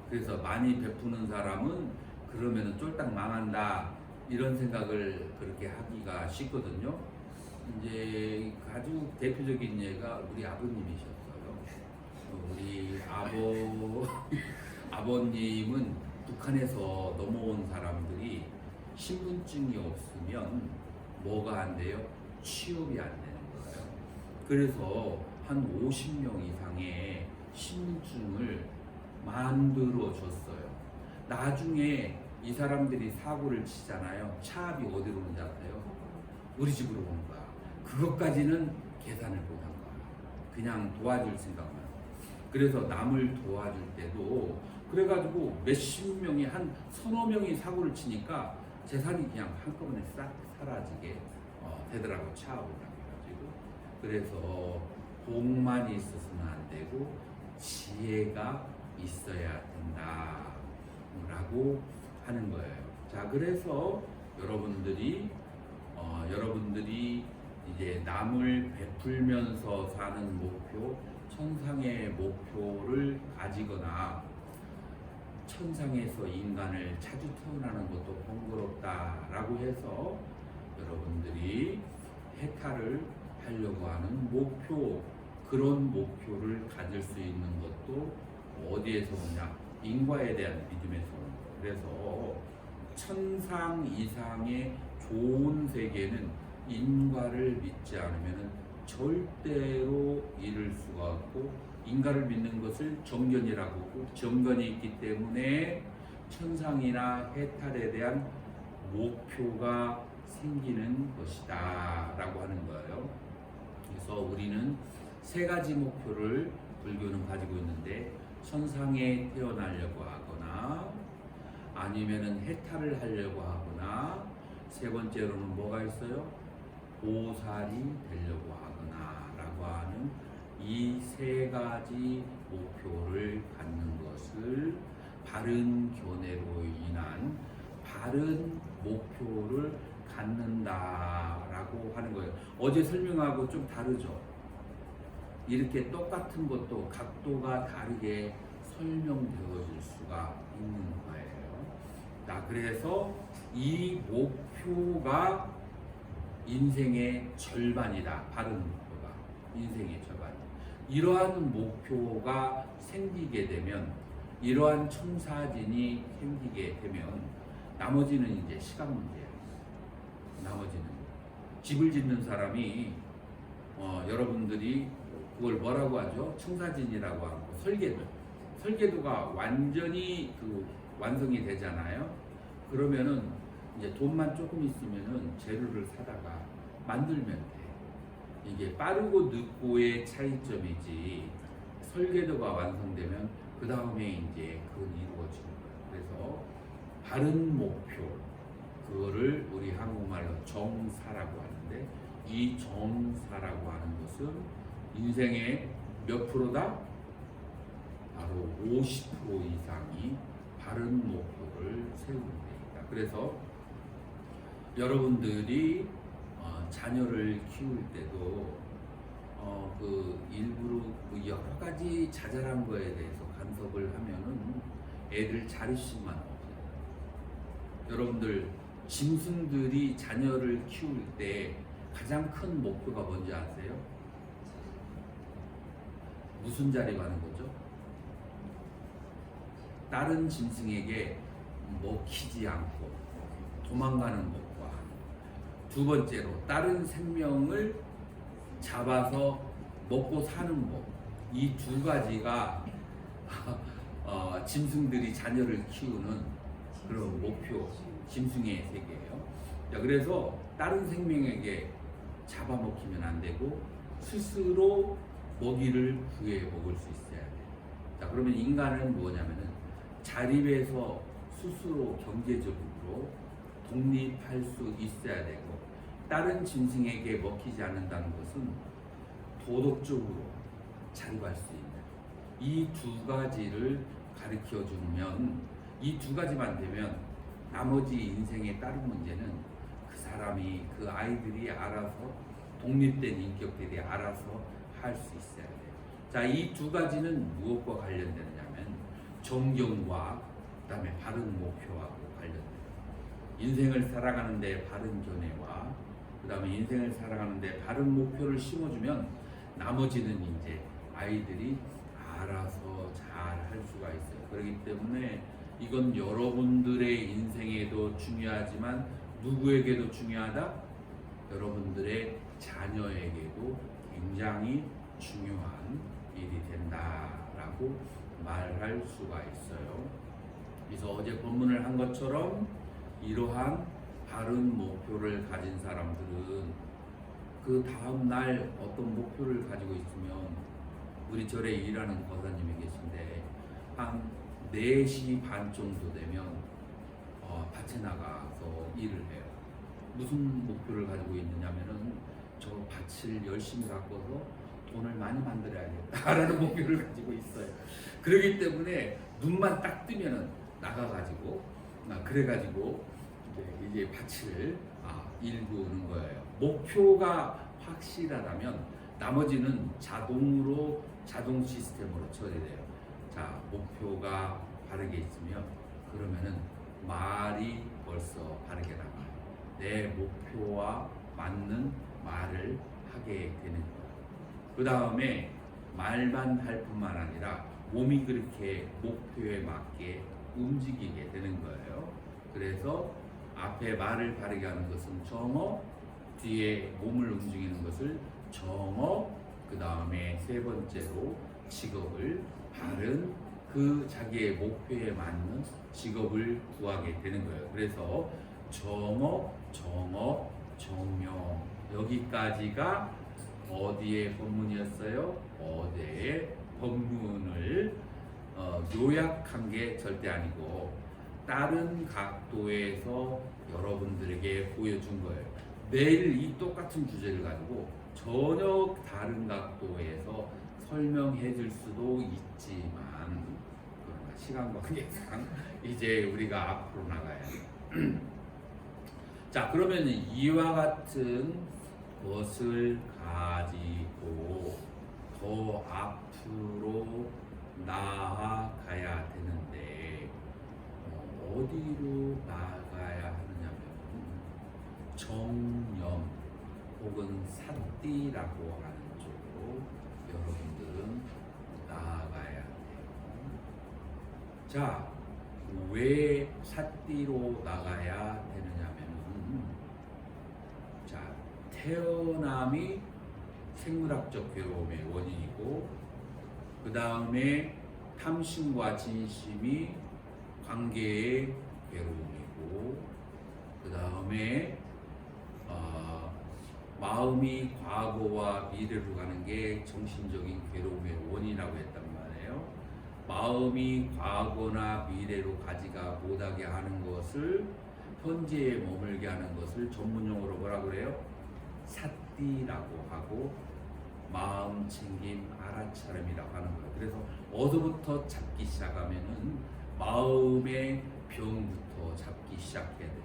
그래서 많이 베푸는 사람은 그러면은 쫄딱 망한다 이런 생각을 그렇게 하기가 쉽거든요. 이제 아주 대표적인 예가 우리 아버님이셨어요. 우리 아버님은 북한에서 넘어온 사람들이 신분증이 없으면 뭐가 안 돼요? 취업이 안 되는 거예요. 그래서 한 50명 이상의 신분증을 만들어 줬어요. 나중에 이 사람들이 사고를 치잖아요. 차압이 어디로 오는지 아세요? 우리 집으로 오는 거야. 그것까지는 계산을 못한 거야. 그냥 도와줄 생각만. 그래서 남을 도와줄 때도 그래가지고 몇십 명이 한 서너 명이 사고를 치니까 재산이 그냥 한꺼번에 싹 사라지게 되더라고. 차압을 당해가지고. 그래서 복만 있어서는 안 되고 지혜가 있어야 된다라고 하는 거예요. 자, 그래서 여러분들이 이제 남을 베풀면서 사는 목표, 천상의 목표를 가지거나 천상에서 인간을 자주 태어나는 것도 번거롭다라고 해서 여러분들이 해탈을 하려고 하는 목표, 그런 목표를 가질 수 있는 것도 어디에서 오냐? 인과에 대한 믿음에서 오는 거예요. 그래서 천상 이상의 좋은 세계는 인과를 믿지 않으면 절대로 이룰 수가 없고, 인과를 믿는 것을 정견이라고 하고, 정견이 있기 때문에 천상이나 해탈에 대한 목표가 생기는 것이다 라고 하는 거예요. 그래서 우리는 세 가지 목표를 불교는 가지고 있는데, 천상에 태어나려고 하거나 아니면은 해탈을 하려고 하거나, 세 번째로는 뭐가 있어요? 보살이 되려고 하거나 라고 하는 이 세 가지 목표를 갖는 것을 바른 견해로 인한 바른 목표를 갖는다라고 하는 거예요. 어제 설명하고 좀 다르죠? 이렇게 똑같은 것도 각도가 다르게 설명되어질 수가 있는 거예요. 자, 그래서 이 목표가 인생의 절반이다. 바른 목표가 인생의 절반. 이러한 목표가 생기게 되면, 이러한 청사진이 생기게 되면 나머지는 이제 시간 문제예요. 나머지는 집을 짓는 사람이 여러분들이 그걸 뭐라고 하죠? 청사진이라고 하고, 설계도가 완전히 완성이 되잖아요. 그러면은 이제 돈만 조금 있으면은 재료를 사다가 만들면 돼. 이게 빠르고 늦고의 차이점이지, 설계도가 완성되면 그 다음에 이제 그건 이루어지는 거예요. 그래서 바른 목표, 그거를 우리 한국말로 정사라고 하는데, 이 정사라고 하는 것은 인생의 몇 프로다? 바로 50% 이상이 바른 목표를 세우는 데입니다. 그래서 여러분들이 자녀를 키울 때도 일부러 여러 가지 자잘한 거에 대해서 간섭을 하면은 애들 자립심만 없어요. 여러분들 짐승들이 자녀를 키울 때 가장 큰 목표가 뭔지 아세요? 무슨 자립하는 거죠? 다른 짐승에게 먹히지 않고 도망가는 것과, 두 번째로 다른 생명을 잡아서 먹고 사는 법, 이 두 가지가 짐승들이 자녀를 키우는 그런 목표, 짐승의 세계예요. 자, 그래서 다른 생명에게 잡아먹히면 안 되고 스스로 먹이를 구해 먹을 수 있어야 돼요. 자, 그러면 인간은 뭐냐면은 자립해서 스스로 경제적으로 독립할 수 있어야 되고, 다른 짐승에게 먹히지 않는다는 것은 도덕적으로 자립할 수 있는, 이 두 가지를 가르쳐 주면, 이 두 가지만 되면 나머지 인생의 다른 문제는 그 사람이, 그 아이들이 알아서, 독립된 인격들이 알아서 할 수 있어야 돼요. 자, 이 두 가지는 무엇과 관련되느냐면 정경과 그다음에 바른 목표하고 관련돼요. 인생을 살아가는데 바른 견해와 그다음에 인생을 살아가는데 바른 목표를 심어주면 나머지는 이제 아이들이 알아서 잘 할 수가 있어요. 그렇기 때문에 이건 여러분들의 인생에도 중요하지만 누구에게도 중요하다? 여러분들의 자녀에게도 굉장히 중요한 일이 된다라고 말할 수가 있어요. 그래서 어제 본문을 한 것처럼 이러한 바른 목표를 가진 사람들은 그 다음 날 어떤 목표를 가지고 있으면, 우리 절에 일하는 권사님이 계신데 한 4시 반 정도 되면 밭에 나가서 일을 해요. 무슨 목표를 가지고 있느냐면은 저 밭을 열심히 가꿔서 돈을 많이 만들어야겠다라는 목표를 가지고 있어요. 그렇기 때문에 눈만 딱 뜨면은 나가가지고 그래가지고 이제 밭을 일구는 거예요. 목표가 확실하다면 나머지는 자동으로 자동 시스템으로 처리돼요. 자, 목표가 바르게 있으면 그러면은 말이 벌써 바르게 나가요. 내 목표와 맞는 말을 하게 되는 거예요. 그 다음에 말만 할 뿐만 아니라 몸이 그렇게 목표에 맞게 움직이게 되는 거예요. 그래서 앞에 말을 바르게 하는 것은 정어, 뒤에 몸을 움직이는 것을 정어, 그 다음에 세 번째로 직업을 바른 그 자기의 목표에 맞는 직업을 구하게 되는 거예요. 그래서 정어, 정업, 정명 여기까지가 어디의 법문이었어요? 어디의 법문을 요약한 게 절대 아니고 다른 각도에서 여러분들에게 보여준 거예요. 매일 이 똑같은 주제를 가지고 전혀 다른 각도에서 설명해 줄 수도 있지만 그러나 시간 관계상 이제 우리가 앞으로 나가야 해요. 자, 그러면 이와 같은 것을 가지고 더 앞으로 나아가야 되는데 어디로 나아가야 하느냐면 정념 혹은 삿띠라고 하는 쪽으로 여러분들은 나아가야 돼요. 자, 왜 삿띠로 나가야 되느냐면 자, 태어남이 생물학적 괴로움의 원인이고 그 다음에 탐심과 진심이 관계의 괴로움이고 그 다음에 마음이 과거와 미래로 가는 게 정신적인 괴로움의 원인이라고 했단 말이에요. 마음이 과거나 미래로 가지가 못하게 하는 것을 현재에 머물게 하는 것을 전문용어로 뭐라고 그래요? 삿띠라고 하고 마음 챙김 알아차림이라고 하는 거예요. 그래서 어디부터 잡기 시작하면은 마음의 병부터 잡기 시작해야 돼요.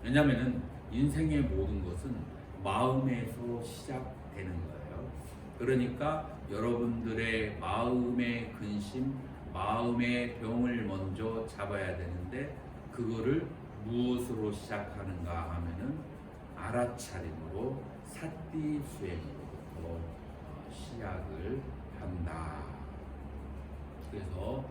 왜냐하면은 인생의 모든 것은 마음에서 시작되는 거예요. 그러니까 여러분들의 마음의 근심, 마음의 병을 먼저 잡아야 되는데 그거를 무엇으로 시작하는가 하면은 알아차림으로 삿띠 수행으로부터 시작을 한다. 그래서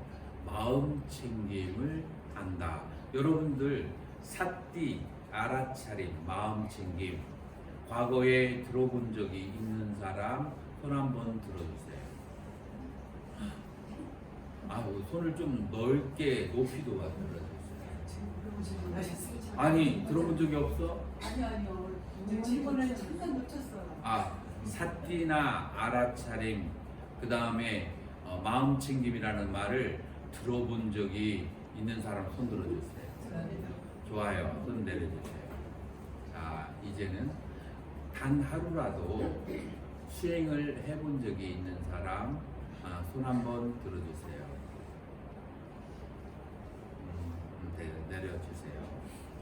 마음 챙김을 한다. 여러분들 삿띠, 알아차림, 마음 챙김 과거에 들어본 적이 있는 사람 손 한번 들어주세요. 손을 좀 넓게 높이도 들어주세요. 아니 들어본 적이 없어? 아니요. 이번에 잠깐 놓쳤어요. 삿띠나 알아차림 그 다음에 마음 챙김이라는 말을 들어본 적이 있는 사람 손 들어주세요. 좋아요. 손 내려주세요. 자, 이제는 단 하루라도 수행을 해본 적이 있는 사람 손 한번 들어주세요. 내려주세요.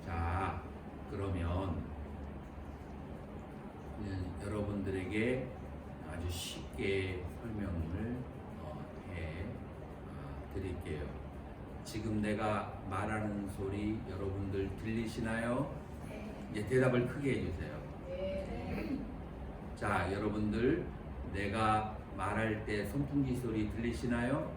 자, 그러면 여러분들에게 아주 쉽게 설명을 해 드릴게요. 지금 내가 말하는 소리 여러분들 들리시나요? 이제 대답을 크게 해주세요. 자, 여러분들 내가 말할 때 선풍기 소리 들리시나요?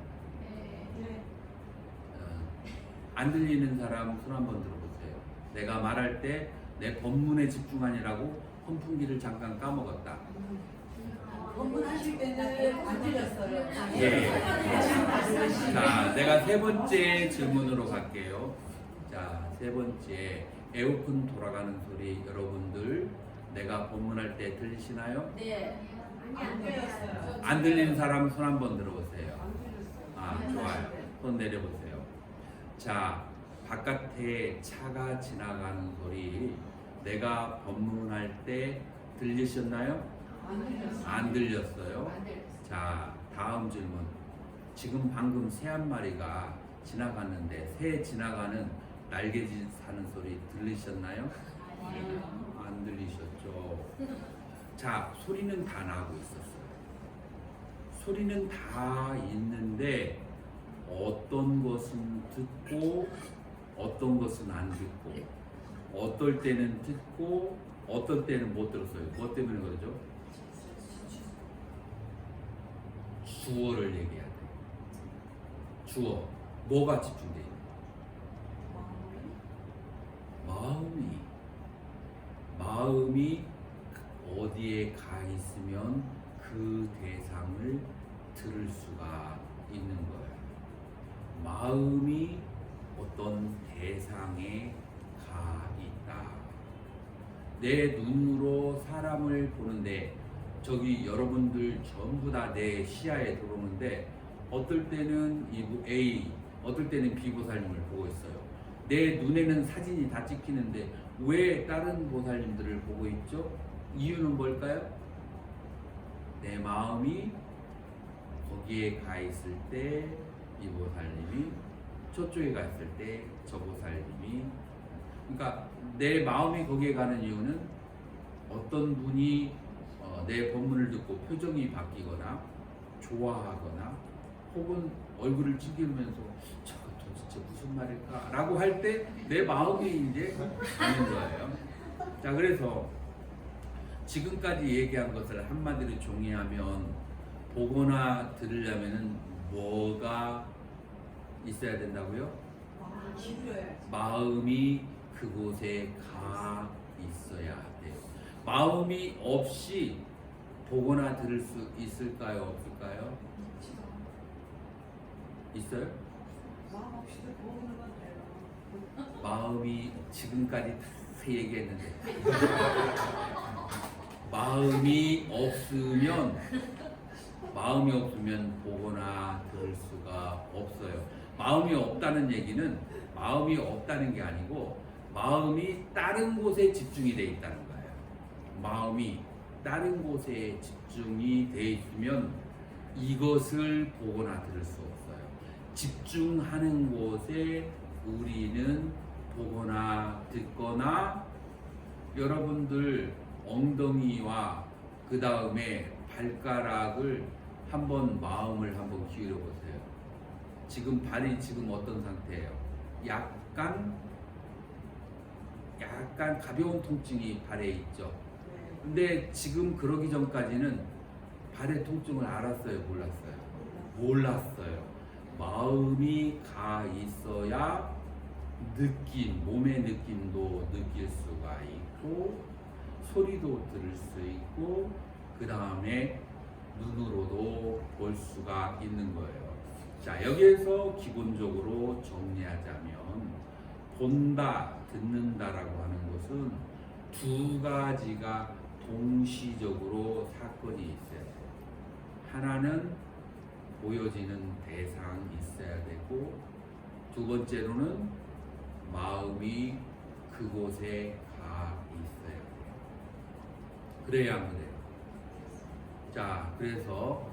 안 들리는 사람 손 한번 들어보세요. 내가 말할 때 내 법문에 집중하느라고 선풍기를 잠깐 까먹었다. 법문하실 때는 안 들렸어요. 예. 자, 내가 세 번째 질문으로 갈게요. 자, 세 번째 에어컨 돌아가는 소리 여러분들 내가 법문할 때 들리시나요? 네. 안 들렸어요. 안 들리는 사람 손 한번 들어보세요. 안 들렸어요. 좋아요. 손 내려보세요. 자, 바깥에 차가 지나가는 소리 내가 법문할 때 들리셨나요? 안 들렸어요. 안 들렸어요? 자, 다음 질문. 지금 방금 새 한 마리가 지나갔는데 새 지나가는 날개짓 하는 소리 들리셨나요? 안 들리셨죠? 자, 소리는 다 나고 있었어요. 소리는 다 있는데 어떤 것은 듣고 어떤 것은 안 듣고 어떨 때는 듣고 어떨 때는 못 들었어요. 뭐 때문에 그러죠? 주어를 얘기해야 돼. 주어. 뭐가 집중돼 있는? 마음이 어디에 가 있으면 그 대상을 들을 수가 있는 거예요. 마음이 어떤 대상에 가 있다. 내 눈으로 사람을 보는데 저기 여러분들 전부 다 내 시야에 들어오는데 어떨 때는 A, 어떨 때는 B 보살님을 보고 있어요. 내 눈에는 사진이 다 찍히는데 왜 다른 보살님들을 보고 있죠? 이유는 뭘까요? 내 마음이 거기에 가 있을 때 이 보살님이, 저쪽에 가 있을 때 저 보살님이. 그러니까 내 마음이 거기에 가는 이유는 어떤 분이 내 법문을 듣고 표정이 바뀌거나 좋아하거나 혹은 얼굴을 찌르면서 저거 도대체 무슨 말일까? 라고 할 때 내 마음이 이제 가는 거예요. 자, 그래서 지금까지 얘기한 것을 한마디로 정의하면 보거나 들으려면은 뭐가 있어야 된다고요? 마음이 그곳에 가 있어야 돼요. 마음이 없이 보거나 들을 수 있을까요? 없을까요? 있어요? 마음 없이도 보는 건 돼요. 마음이 지금까지 다 얘기했는데 마음이 없으면 보거나 들을 수가 없어요. 마음이 없다는 얘기는 마음이 없다는 게 아니고 마음이 다른 곳에 집중이 돼 있다는 거예요. 마음이 다른 곳에 집중이 돼 있으면 이것을 보거나 들을 수 없어요. 집중하는 곳에 우리는 보거나 듣거나, 여러분들 엉덩이와 그 다음에 발가락을 한번 마음을 한번 기울여 보세요. 지금 발이 지금 어떤 상태예요? 약간 가벼운 통증이 발에 있죠. 근데 지금 그러기 전까지는 발의 통증을 알았어요, 몰랐어요? 몰랐어요. 마음이 가 있어야 몸의 느낌도 느낄 수가 있고 소리도 들을 수 있고 그 다음에 눈으로도 볼 수가 있는 거예요. 자, 여기에서 기본적으로 정리하자면 본다, 듣는다라고 하는 것은 두 가지가 동시적으로 사건이 있어야 돼요. 하나는 보여지는 대상이 있어야 되고 두 번째로는 마음이 그곳에 가 있어야 돼요. 그래야 안 그래요? 자, 그래서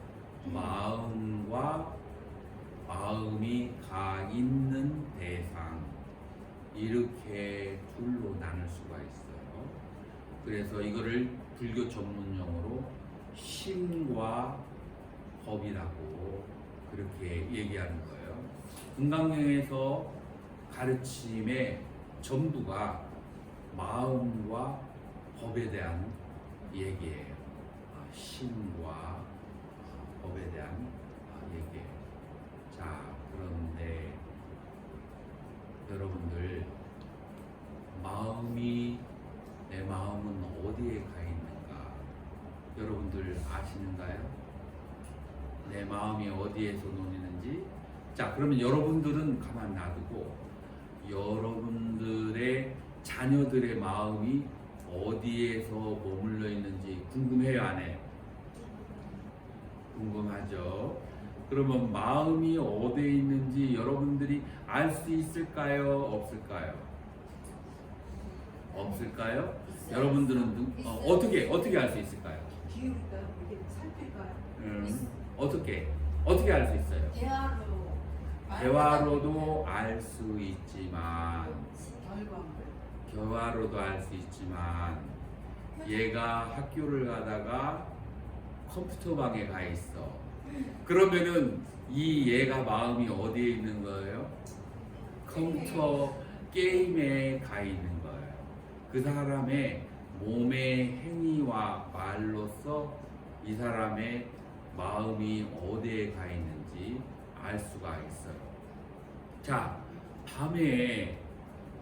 마음이 가 있는 대상, 이렇게 둘로 나눌 수가 있어요. 그래서 이거를 불교 전문용어로 심과 법이라고 그렇게 얘기하는 거예요. 금강경에서 가르침의 전부가 마음과 법에 대한 얘기예요. 심과 법에 대한 얘기예요. 자, 그런데 여러분들 내 마음은 어디에 가 있는가? 여러분들 아시는가요? 내 마음이 어디에서 놓이는지? 자, 그러면 여러분들은 가만 놔두고 여러분들의 자녀들의 마음이 어디에서 머물러 있는지 궁금해요, 안 해요? 궁금하죠? 그러면 마음이 어디에 있는지 여러분들이 알 수 있을까요? 없을까요? 없을까요? 여러분들은 어떻게 알 수 있을까요? 기울일까요? 이게 살필까요? 어떻게 알 수 있어요? 대화로도 알 수 있지만 대화로도 알 수 있지만 얘가 학교를 가다가 컴퓨터 방에 가 있어. 그러면은 이 얘가 마음이 어디에 있는 거예요? 컴퓨터 게임에 가 있는 거예요. 그 사람의 몸의 행위와 말로써 이 사람의 마음이 어디에 가 있는지 알 수가 있어요. 자, 밤에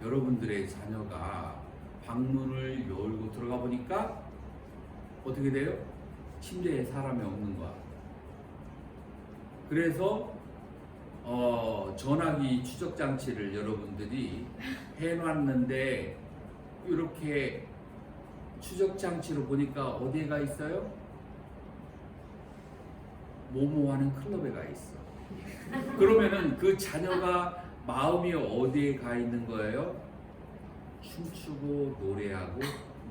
여러분들의 자녀가 방문을 열고 들어가 보니까 어떻게 돼요? 침대에 사람이 없는 거야. 그래서 전화기 추적 장치를 여러분들이 해놨는데 이렇게 추적 장치로 보니까 어디에 가 있어요? 모모하는 클럽에 가 있어. 그러면은 그 자녀가 마음이 어디에 가 있는 거예요? 춤추고 노래하고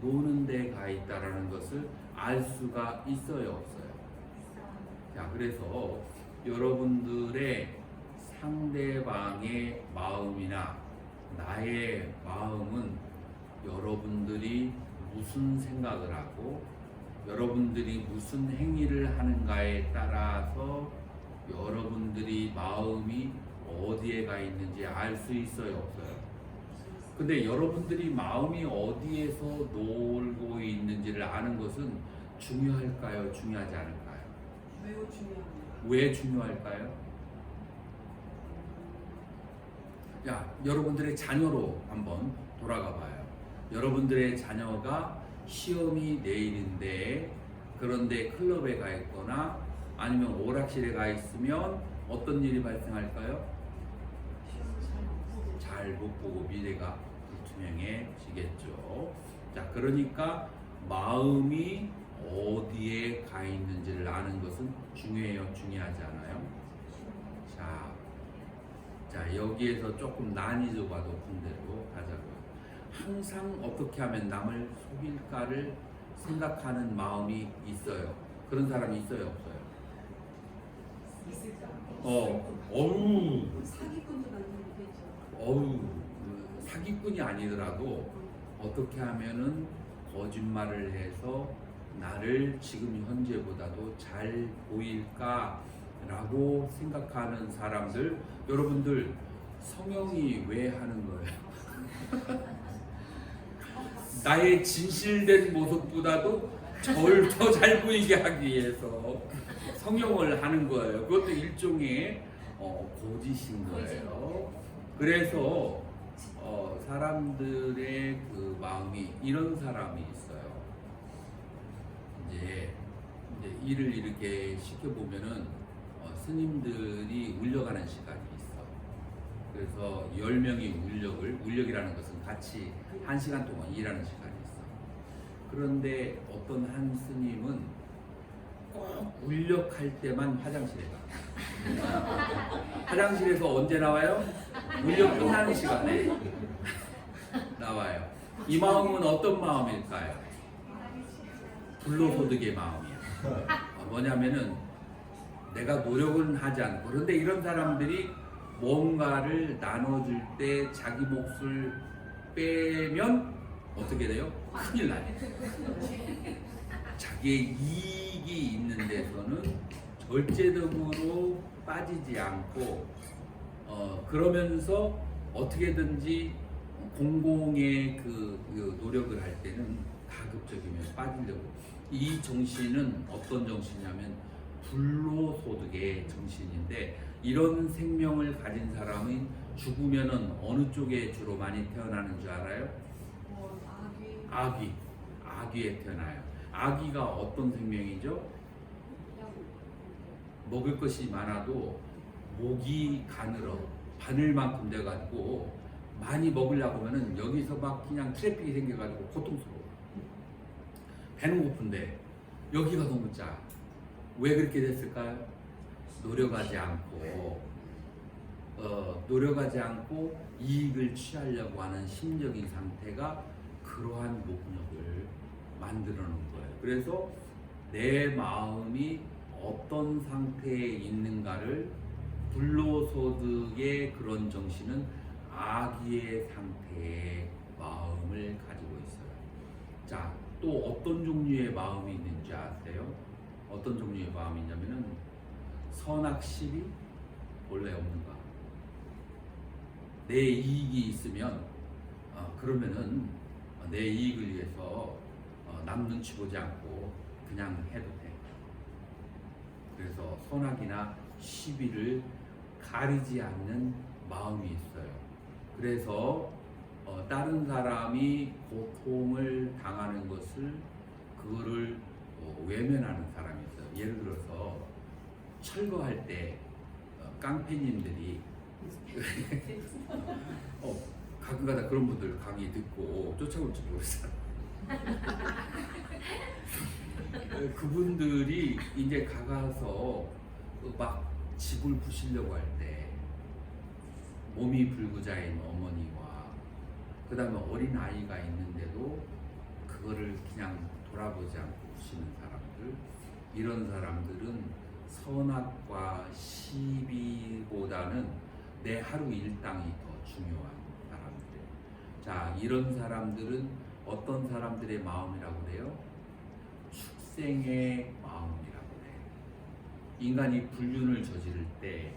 노는 데 가 있다라는 것을 알 수가 있어요, 없어요? 자, 그래서 여러분들의 상대방의 마음이나 나의 마음은 여러분들이 무슨 생각을 하고 여러분들이 무슨 행위를 하는가에 따라서 여러분들이 마음이 어디에 가 있는지 알 수 있어요, 없어요? 근데 여러분들이 마음이 어디에서 놀고 있는지를 아는 것은 중요할까요? 중요하지 않을까요? 매우 중요합니다. 왜 중요할까요? 야, 여러분들의 자녀로 한번 돌아가 봐요. 여러분들의 자녀가 시험이 내일인데 그런데 클럽에 가 있거나 아니면 오락실에 가 있으면 어떤 일이 발생할까요? 잘 못 보고 미래가 불투명해지겠죠. 자, 그러니까 마음이 어디에 가 있는지를 아는 것은 중요해요, 중요하지 않아요? 자, 여기에서 조금 난이도가 높은 데로 가자고요. 항상 어떻게 하면 남을 속일까를 생각하는 마음이 있어요. 그런 사람이 있어요, 없어요? 사기꾼도 만들겠죠. 사기꾼이 아니더라도 어떻게 하면은 거짓말을 해서 나를 지금 현재보다도 잘 보일까라고 생각하는 사람들, 여러분들 성형이 왜 하는 거예요? 나의 진실된 모습보다도 저를 더 잘 보이게 하기 위해서 성형을 하는 거예요. 그것도 일종의 고짓인 거예요. 그래서 사람들의 그 마음이 이런 사람이 있어요. 이제 일을 이렇게 시켜보면은 스님들이 울려가는 시간이 있어. 그래서 10명이 울력이라는 것은 같이 1시간 동안 일하는 시간이 있어. 그런데 어떤 한 스님은 꼭 울력할 때만 화장실에 가. 화장실에서 언제 나와요? 울력 끝나는 시간에 나와요. 이 마음은 어떤 마음일까요? 불로소득의 마음이에요. 뭐냐면은 내가 노력은 하지 않고, 그런데 이런 사람들이 뭔가를 나눠줄 때 자기 몫을 빼면 어떻게 돼요? 큰일 나요. 자기의 이익이 있는 데서는 절제적으로 빠지지 않고 그러면서 어떻게든지 공공의 그 노력을 할 때는 가급적이면 빠지려고. 이 정신은 어떤 정신이냐면 불로소득의 정신인데, 이런 생명을 가진 사람은 죽으면은 어느 쪽에 주로 많이 태어나는 줄 알아요? 아귀에 태어나요. 아귀가 어떤 생명이죠? 먹을 것이 많아도 목이 가늘어 바늘만큼 돼가지고 많이 먹으려고 하면은 여기서 막 그냥 트래픽이 생겨가지고 고통스러워. 배는 고픈데 여기가 너무 짜. 왜 그렇게 됐을까요? 노력하지 않고 이익을 취하려고 하는 심적인 상태가 그러한 목력을 만들어 놓은 거예요. 그래서 내 마음이 어떤 상태에 있는가를 불로소득의 그런 정신은 아기의 상태의 마음을 가지고 있어요. 자, 또 어떤 종류의 마음이 있는지 아세요? 어떤 종류의 마음이 있냐면은 선악십이 원래 없는가? 내 이익이 있으면 그러면은 내 이익을 위해서 남 눈치 보지 않고 그냥 해도 돼. 그래서 선악이나 시비를 가리지 않는 마음이 있어요. 그래서 다른 사람이 고통을 당하는 것을 그거를 외면하는 사람이 있어요. 예를 들어서 철거할 때 깡패님들이 가끔가다 그런 분들 강의 듣고 쫓아올지 모르잖아. 그분들이 이제 가서 막 집을 부시려고 할 때 몸이 불구자인 어머니와 그 다음에 어린 아이가 있는데도 그거를 그냥 돌아보지 않고 부시는 사람들, 이런 사람들은 선악과 시비보다는 내 하루 일당이 더 중요한 사람들. 자, 이런 사람들은 어떤 사람들의 마음이라고 그래요? 축생의 마음이라고 그래요. 인간이 불륜을 저지를 때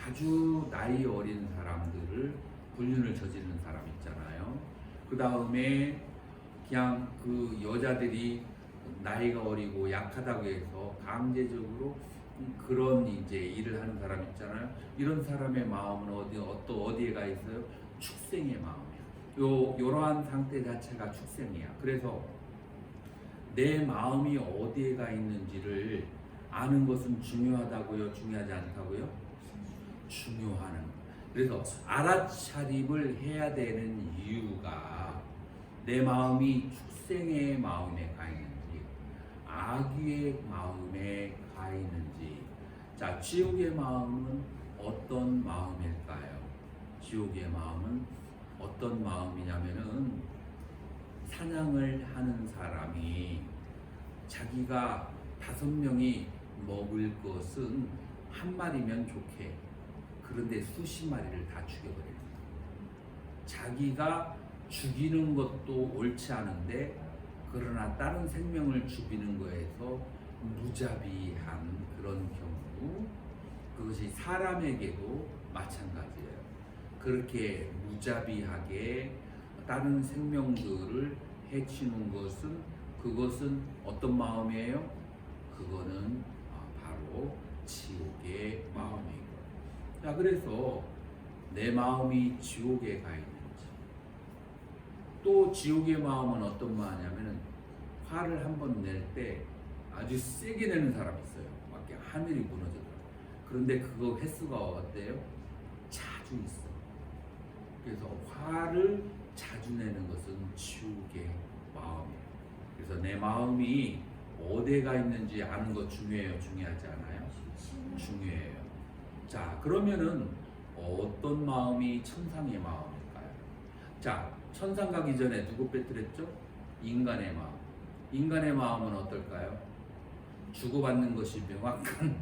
아주 나이 어린 사람들을 불륜을 저지르는 사람 있잖아요. 그 다음에 그냥 그 여자들이 나이가 어리고 약하다고 해서 강제적으로 그런 이제 일을 하는 사람 있잖아요. 이런 사람의 마음은 어디에 가 있어요? 축생의 마음이야. 요러한 상태 자체가 축생이야. 그래서 내 마음이 어디에 가 있는지를 아는 것은 중요하다고요? 중요하지 않다고요? 중요하는. 그래서 알아차림을 해야 되는 이유가 내 마음이 축생의 마음에 가 있는지 아기의 마음에 가 있는지. 자, 지옥의 마음은 어떤 마음일까요? 지옥의 마음은 어떤 마음이냐면은 사냥을 하는 사람이 자기가 5명이 먹을 것은 한 마리면 좋게, 그런데 수십 마리를 다 죽여버립니다. 자기가 죽이는 것도 옳지 않은데 그러나 다른 생명을 죽이는 거에서 무자비한 그런 경우, 그것이 사람에게도 마찬가지예요. 그렇게 무자비하게 다른 생명들을 해치는 것은, 그것은 어떤 마음이에요? 그거는 바로 지옥의 마음이고. 자, 그래서 내 마음이 지옥에 가 있는지. 또 지옥의 마음은 어떤 마음이냐면은 화를 한번 낼 때 아주 세게 내는 사람이 있어요. 막 하늘이 무너져요. 그런데 그거 횟수가 어때요? 자주 있어. 그래서 화를 자주 내는 것은 지옥의 마음이에요. 그래서 내 마음이 어디에 가 있는지 아는 거 중요해요? 중요하지 않아요? 중요해요. 자, 그러면은 어떤 마음이 천상의 마음일까요? 자, 천상 가기 전에 누구 빼뜨렸죠? 인간의 마음. 인간의 마음은 어떨까요? 주고받는 것이 명확한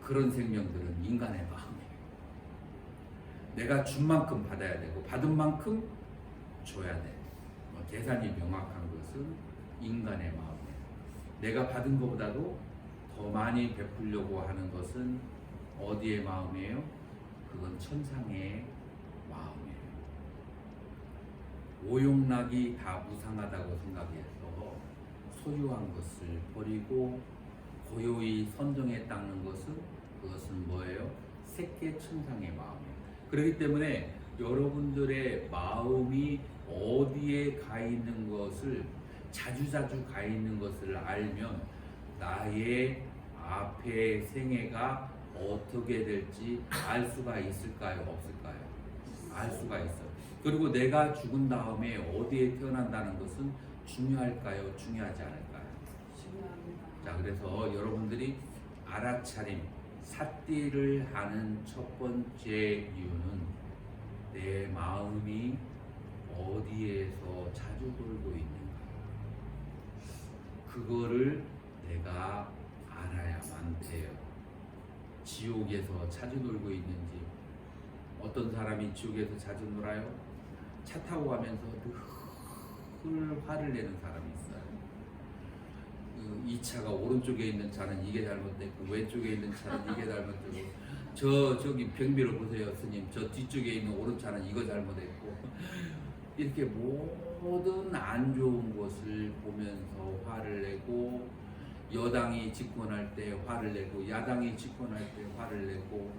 그런 생명들은 인간의 마음이에요. 내가 준 만큼 받아야 되고 받은 만큼 줘야 돼. 계산이 명확한 것은 인간의 마음이에요. 내가 받은 것보다도 더 많이 베풀려고 하는 것은 어디의 마음이에요? 그건 천상의 마음이에요. 오용락이 다 무상하다고 생각해서 소유한 것을 버리고 고요히 선정에 닦는 것은, 그것은 뭐예요? 색계 천상의 마음이에요. 그렇기 때문에 여러분들의 마음이 어디에 가 있는 것을, 자주자주 가 있는 것을 알면 나의 앞의 생애가 어떻게 될지 알 수가 있을까요? 없을까요? 알 수가 있어요. 그리고 내가 죽은 다음에 어디에 태어난다는 것은 중요할까요? 중요하지 않을까요? 중요합니다. 자, 그래서 여러분들이 알아차림, 삿띠를 하는 첫 번째 이유는 내 마음이 어디에서 자주 돌고 있는가, 그거를 내가 알아야만 돼요. 지옥에서 자주 놀고 있는지. 어떤 사람이 지옥에서 자주 놀아요? 차 타고 가면서 늘 화를 내는 사람이 있어요. 이 차가 오른쪽에 있는 차는 이게 잘못됐고 왼쪽에 있는 차는 이게 잘못되고 저기 병비로 보세요 스님, 저 뒤쪽에 있는 오른차는 이거 잘못했고 이렇게 모든 안 좋은 것을 보면서 화를 내고, 여당이 집권할 때 화를 내고 야당이 집권할 때 화를 내고,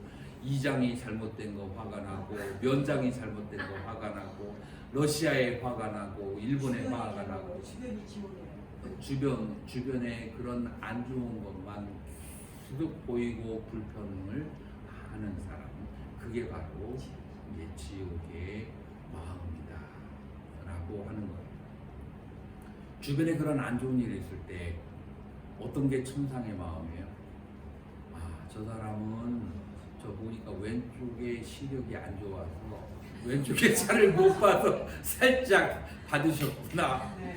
이장이 잘못된 거 화가 나고 면장이 잘못된 거 화가 나고, 러시아에 화가 나고 일본에 화가 나고, 주변이 지원해요. 주변에 그런 안 좋은 것만 계속 보이고 불평을 하는 사람, 그게 바로 이제 지옥의 마음이다라고 하는 거예요. 주변에 그런 안 좋은 일이 있을 때 어떤 게 천상의 마음이에요? 저 사람은 저 보니까 왼쪽에 시력이 안 좋아서 왼쪽에 차를 못 봐서 살짝 받으셨구나. 네.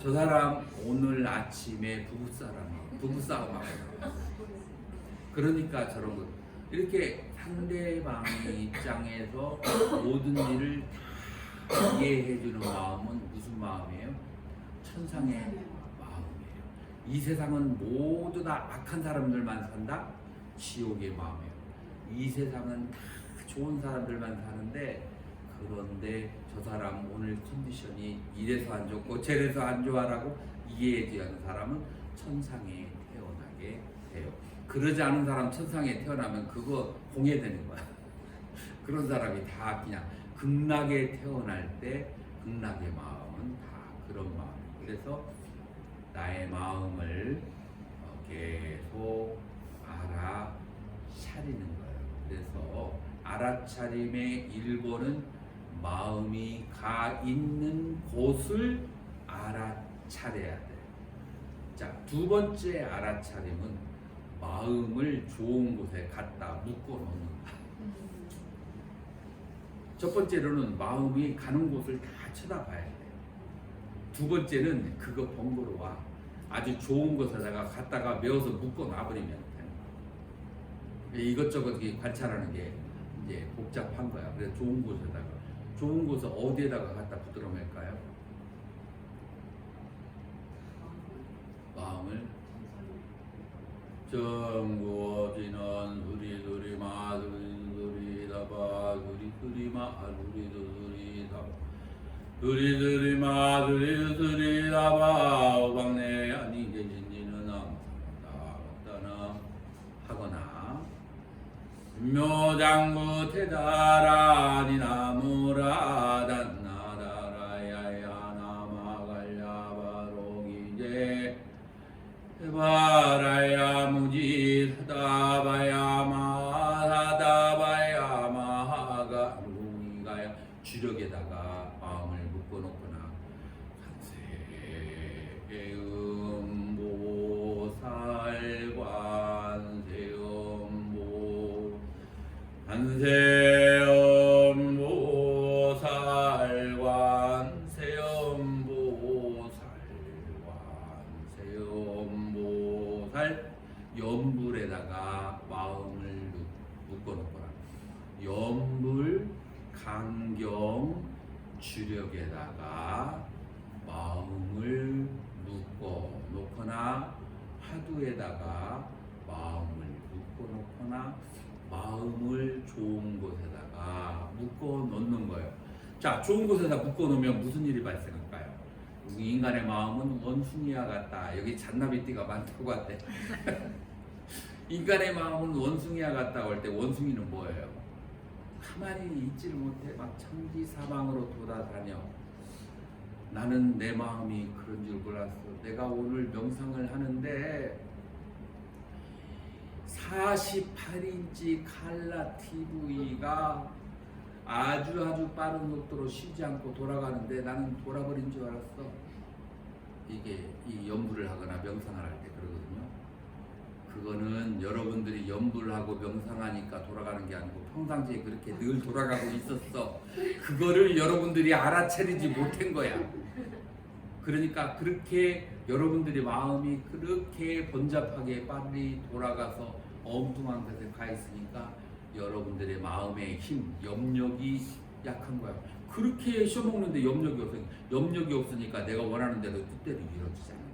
저 사람 오늘 아침에 부부싸움하고 그러니까 저런 것. 이렇게 상대방의 입장에서 모든 일을 다 이해해주는 마음은 무슨 마음이에요? 천상의 마음이에요. 이 세상은 모두 다 악한 사람들만 산다? 지옥의 마음이에요. 이 세상은 다 좋은 사람들만 사는데, 그런데 저 사람 오늘 컨디션이 이래서 안 좋고 저래서 안 좋아라고 이해해주는 사람은 천상에 태어나게 돼요. 그러지 않은 사람 천상에 태어나면 그거 공예되는 거야. 그런 사람이 다 그냥 극락에 태어날 때 극락의 마음은 다 그런 마음. 그래서 나의 마음을 계속 알아차리는 거예요. 그래서 알아차림의 1번은 마음이 가 있는 곳을 알아차려야 돼요. 자, 2번째 알아차림은 마음을 좋은 곳에 갖다 묶어 놓는 거야. 첫 번째로는 마음이 가는 곳을 다 쳐다봐야 돼요. 2번째는 그거 번거로워. 아주 좋은 곳에다가 갖다가 메어서 묶어 놔버리면 되는 거야. 이것저것 관찰하는 게 이제 복잡한 거야. 그래서 좋은 곳을 어디에다가 갖다 붙들어 맬까요? 마음을 정구없이는 수리수리마 수리수리다바 수리수리마 수리수리다바 수리수리마 수리수리다바 오방내 아니 계신지는 항상 하거나 묘장구 태다라니 나무라 단나라라야야 나마갈야바로기제 해바라야 무지 사다바야마 사다바야마 루니가야 주력에다가 마음을 묶어놓거나 관세음보살관 연불에다가 마음을 묶어놓거나, 연불 강경 주력에다가 마음을 묶어놓거나, 화두에다가 마음을 묶어놓거나, 마음을 좋은 곳에다가 묶어놓는 거예요. 자, 좋은 곳에다 묶어놓으면 무슨 일이 발생할까요? 인간의 마음은 원숭이와 같다. 여기 잔나비띠가 많다고 한대. 인간의 마음은 원숭이와 같다고 할 때 원숭이는 뭐예요? 가만히 있지를 못해. 막 천지사방으로 돌아다녀. 나는 내 마음이 그런 줄 몰랐어. 내가 오늘 명상을 하는데 48인치 칼라 TV가 아주 빠른 속도로 쉬지 않고 돌아가는데 나는 돌아버린 줄 알았어. 이게 이 연불을 하거나 명상을 할 때 그러거든요. 그거는 여러분들이 연불을 하고 명상하니까 돌아가는 게 아니고 평상시에 그렇게 늘 돌아가고 있었어. 그거를 여러분들이 알아차리지 못한 거야. 그러니까 그렇게 여러분들의 마음이 그렇게 번잡하게 빨리 돌아가서 엉뚱한 곳에 가 있으니까 여러분들의 마음의 힘, 염력이 약한 거야. 그렇게 셔먹는데 염력이 없으니까 내가 원하는 대로 뜻대로 이루어지지 않는 거야.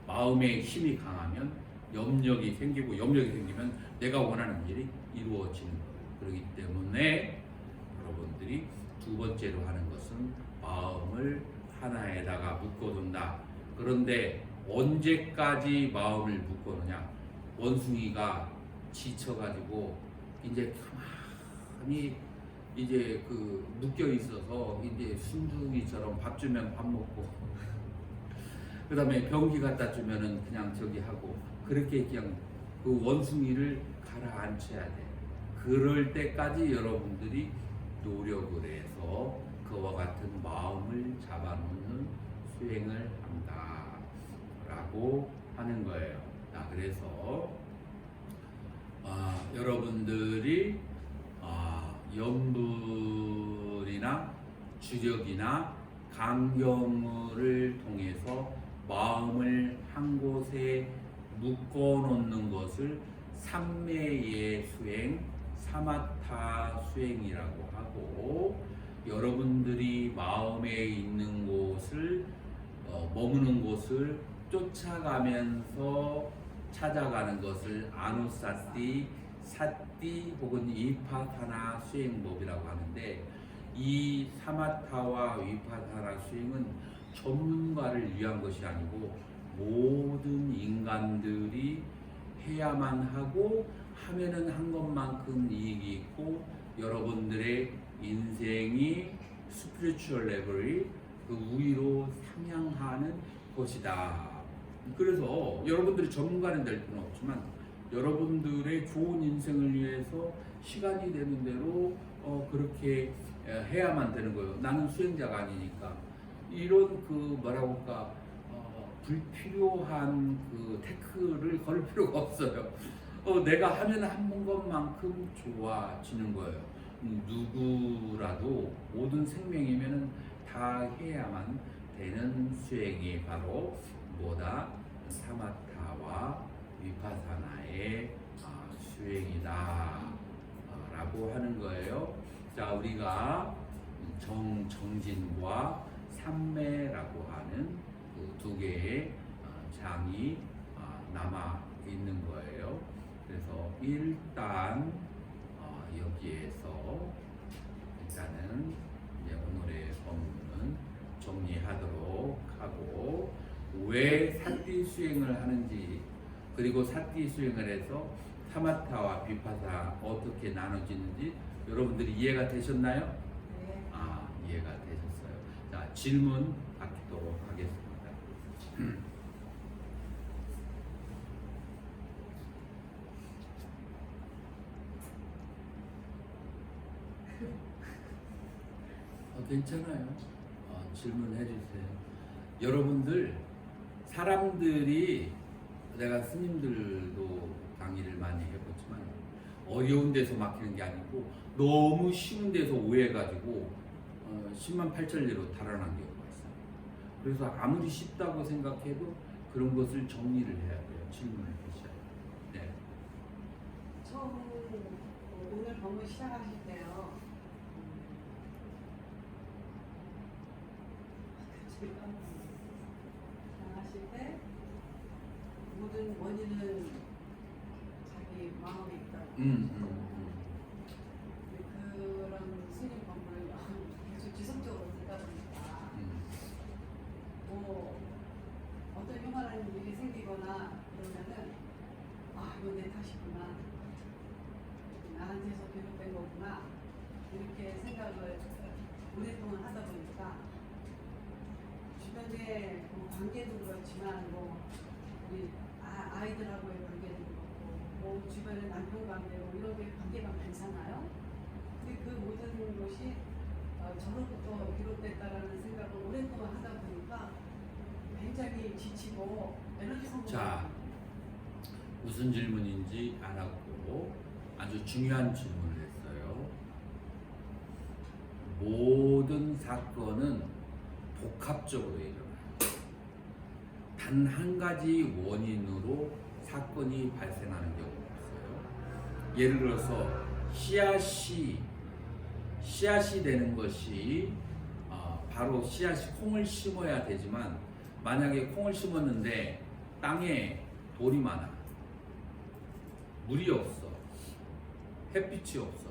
마음의 힘이 강하면 염력이 생기고, 염력이 생기면 내가 원하는 일이 이루어지는 거예요. 그렇기 때문에 여러분들이 두 번째로 하는 것은 마음을 하나에다가 묶어둔다. 그런데 언제까지 마음을 묶어놓냐? 원숭이가 지쳐가지고 이제 가만히 이제 그 묶여 있어서 이제 순둥이처럼 밥 주면 밥 먹고 그 다음에 병기 갖다 주면은 그냥 저기 하고, 그렇게 그냥 그 원숭이를 가라앉혀야 돼. 그럴 때까지 여러분들이 노력을 해서 그와 같은 마음을 잡아놓는 수행을 한다 라고 하는 거예요. 그래서 여러분들이 염불이나 주력이나 강경을 통해서 마음을 한 곳에 묶어놓는 것을 삼매의 수행, 사마타 수행이라고 하고, 여러분들이 마음에 있는 곳을 머무는 곳을 쫓아가면서 찾아가는 것을 아누사티, 사티 혹은 위파사나 수행법이라고 하는데, 이 사마타와 위파사나 수행은 전문가를 위한 것이 아니고 모든 인간들이 해야만 하고, 하면은 한 것만큼 이익이 있고, 여러분들의 인생이 스피리추얼 레벨이 그 위로 상향하는 것이다. 그래서 여러분들이 전문가는 될 필요는 없지만 여러분들의 좋은 인생을 위해서 시간이 되는 대로 그렇게 해야만 되는 거예요. 나는 수행자가 아니니까 이런 그 뭐라고 할까, 불필요한 그 태클을 걸 필요가 없어요. 내가 하면 한 것만큼 좋아지는 거예요. 누구라도 모든 생명이면은 다 해야만 되는 수행이 바로 뭐다? 사마타와 위파사나의 수행이다 라고 하는 거예요. 자, 우리가 정진과 삼매라고 하는 그 두 개의 장이 남아 있는 거예요. 그래서 일단 여기에서 일단은 이제 오늘의 법문은 정리하도록 하고, 왜 사띠 수행을 하는지, 그리고 사띠 수행을 해서 사마타와 비파사 어떻게 나눠지는지 여러분들이 이해가 되셨나요? 네. 이해가 되셨어요. 자, 질문 받도록 하겠습니다. 괜찮아요. 질문해 주세요. 여러분들, 사람들이, 내가 스님들도 강의를 많이 해봤지만 어려운 데서 막히는 게 아니고 너무 쉬운 데서 오해가지고 10만 8천리로 달아난 경우가 있어요. 그래서 아무리 쉽다고 생각해도 그런 것을 정리를 해야 돼요. 질문을 주셔야 돼요. 네. 처음 오늘 법문 시작하실 때요. 시작하실 때 모든 원인은 자기 마음에 있다고. 그런 스님 법문을 계속 지속적으로 듣다 보니까 뭐 어떤 흉한 일이 생기거나 그러면은 이건 내 탓이구나, 나한테서 비롯된 거구나, 이렇게 생각을 오랫동안 하다 보니까 주변에 관계도 그렇지만 우리 아이들하고의 관계도 그렇고 주변의 남편 관계 이런 게 관계가 많잖아요. 근데 그 모든 것이 저로부터 비롯됐다라는 생각을 오랫동안 하다 보니까 굉장히 지치고 에너지 성공이. 자, 무슨 질문인지 알았고 아주 중요한 질문을 했어요. 모든 사건은 복합적으로 일어나요. 단 한 가지 원인으로 사건이 발생하는 경우가 있어요. 예를 들어서 씨앗이 되는 것이 바로 씨앗이 콩을 심어야 되지만 만약에 콩을 심었는데 땅에 돌이 많아, 물이 없어, 햇빛이 없어.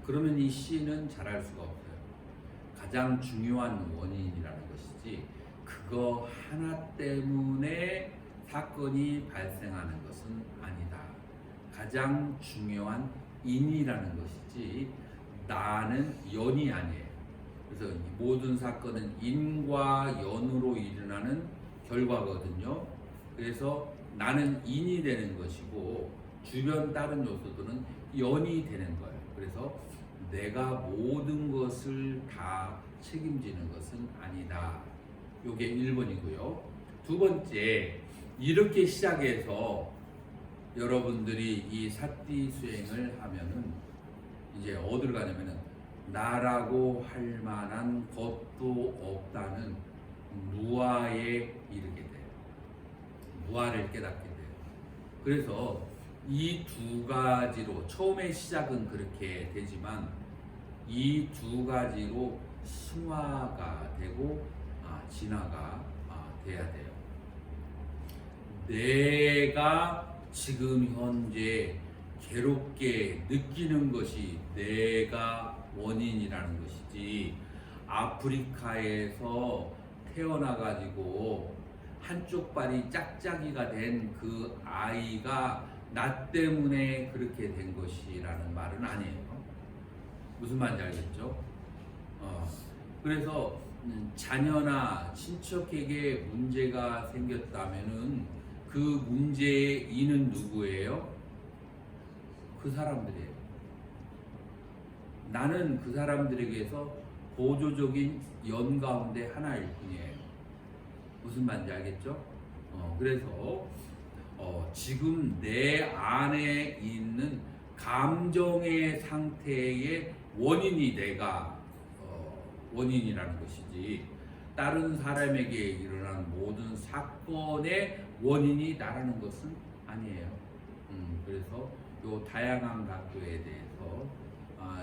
그러면 이 씨는 자랄 수가 없어요. 가장 중요한 원인이라는 것이지 그거 하나 때문에 사건이 발생하는 것은 아니다. 가장 중요한 인이라는 것이지 나는 연이 아니에요. 그래서 이 모든 사건은 인과 연으로 일어나는 결과거든요. 그래서 나는 인이 되는 것이고 주변 다른 요소들은 연이 되는 거예요. 그래서 내가 모든 것을 다 책임지는 것은 아니다. 요게 1번이고요. 두 번째, 이렇게 시작해서 여러분들이 이 사띠 수행을 하면은 이제 어디를 가냐면은 나라고 할 만한 것도 없다는 무아에 이르게 돼요. 무아를 깨닫게 돼요. 그래서 이 두 가지로 처음에 시작은 그렇게 되지만 이 두 가지로 승화가 되고 진화가 돼야 돼요. 내가 지금 현재 괴롭게 느끼는 것이 내가 원인이라는 것이지 아프리카에서 태어나가지고 한쪽 발이 짝짝이가 된 그 아이가 나 때문에 그렇게 된 것이라는 말은 아니에요. 무슨 말인지 알겠죠? 그래서 자녀나 친척에게 문제가 생겼다면은 그 문제의 이는 누구예요? 그 사람들이에요. 나는 그 사람들에게서 보조적인 연 가운데 하나일 뿐이에요. 무슨 말인지 알겠죠? 그래서 지금 내 안에 있는 감정의 상태의 원인이 내가 원인이라는 것이지 다른 사람에게 일어난 모든 사건의 원인이 나라는 것은 아니에요. 그래서 요 다양한 각도에 대해서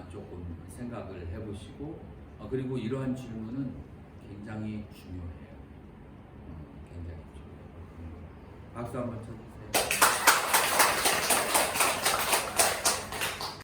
조금 생각을 해보시고 그리고 이러한 질문은 굉장히 중요해요. 굉장히 중요해요. 박수 한번 쳐주세요.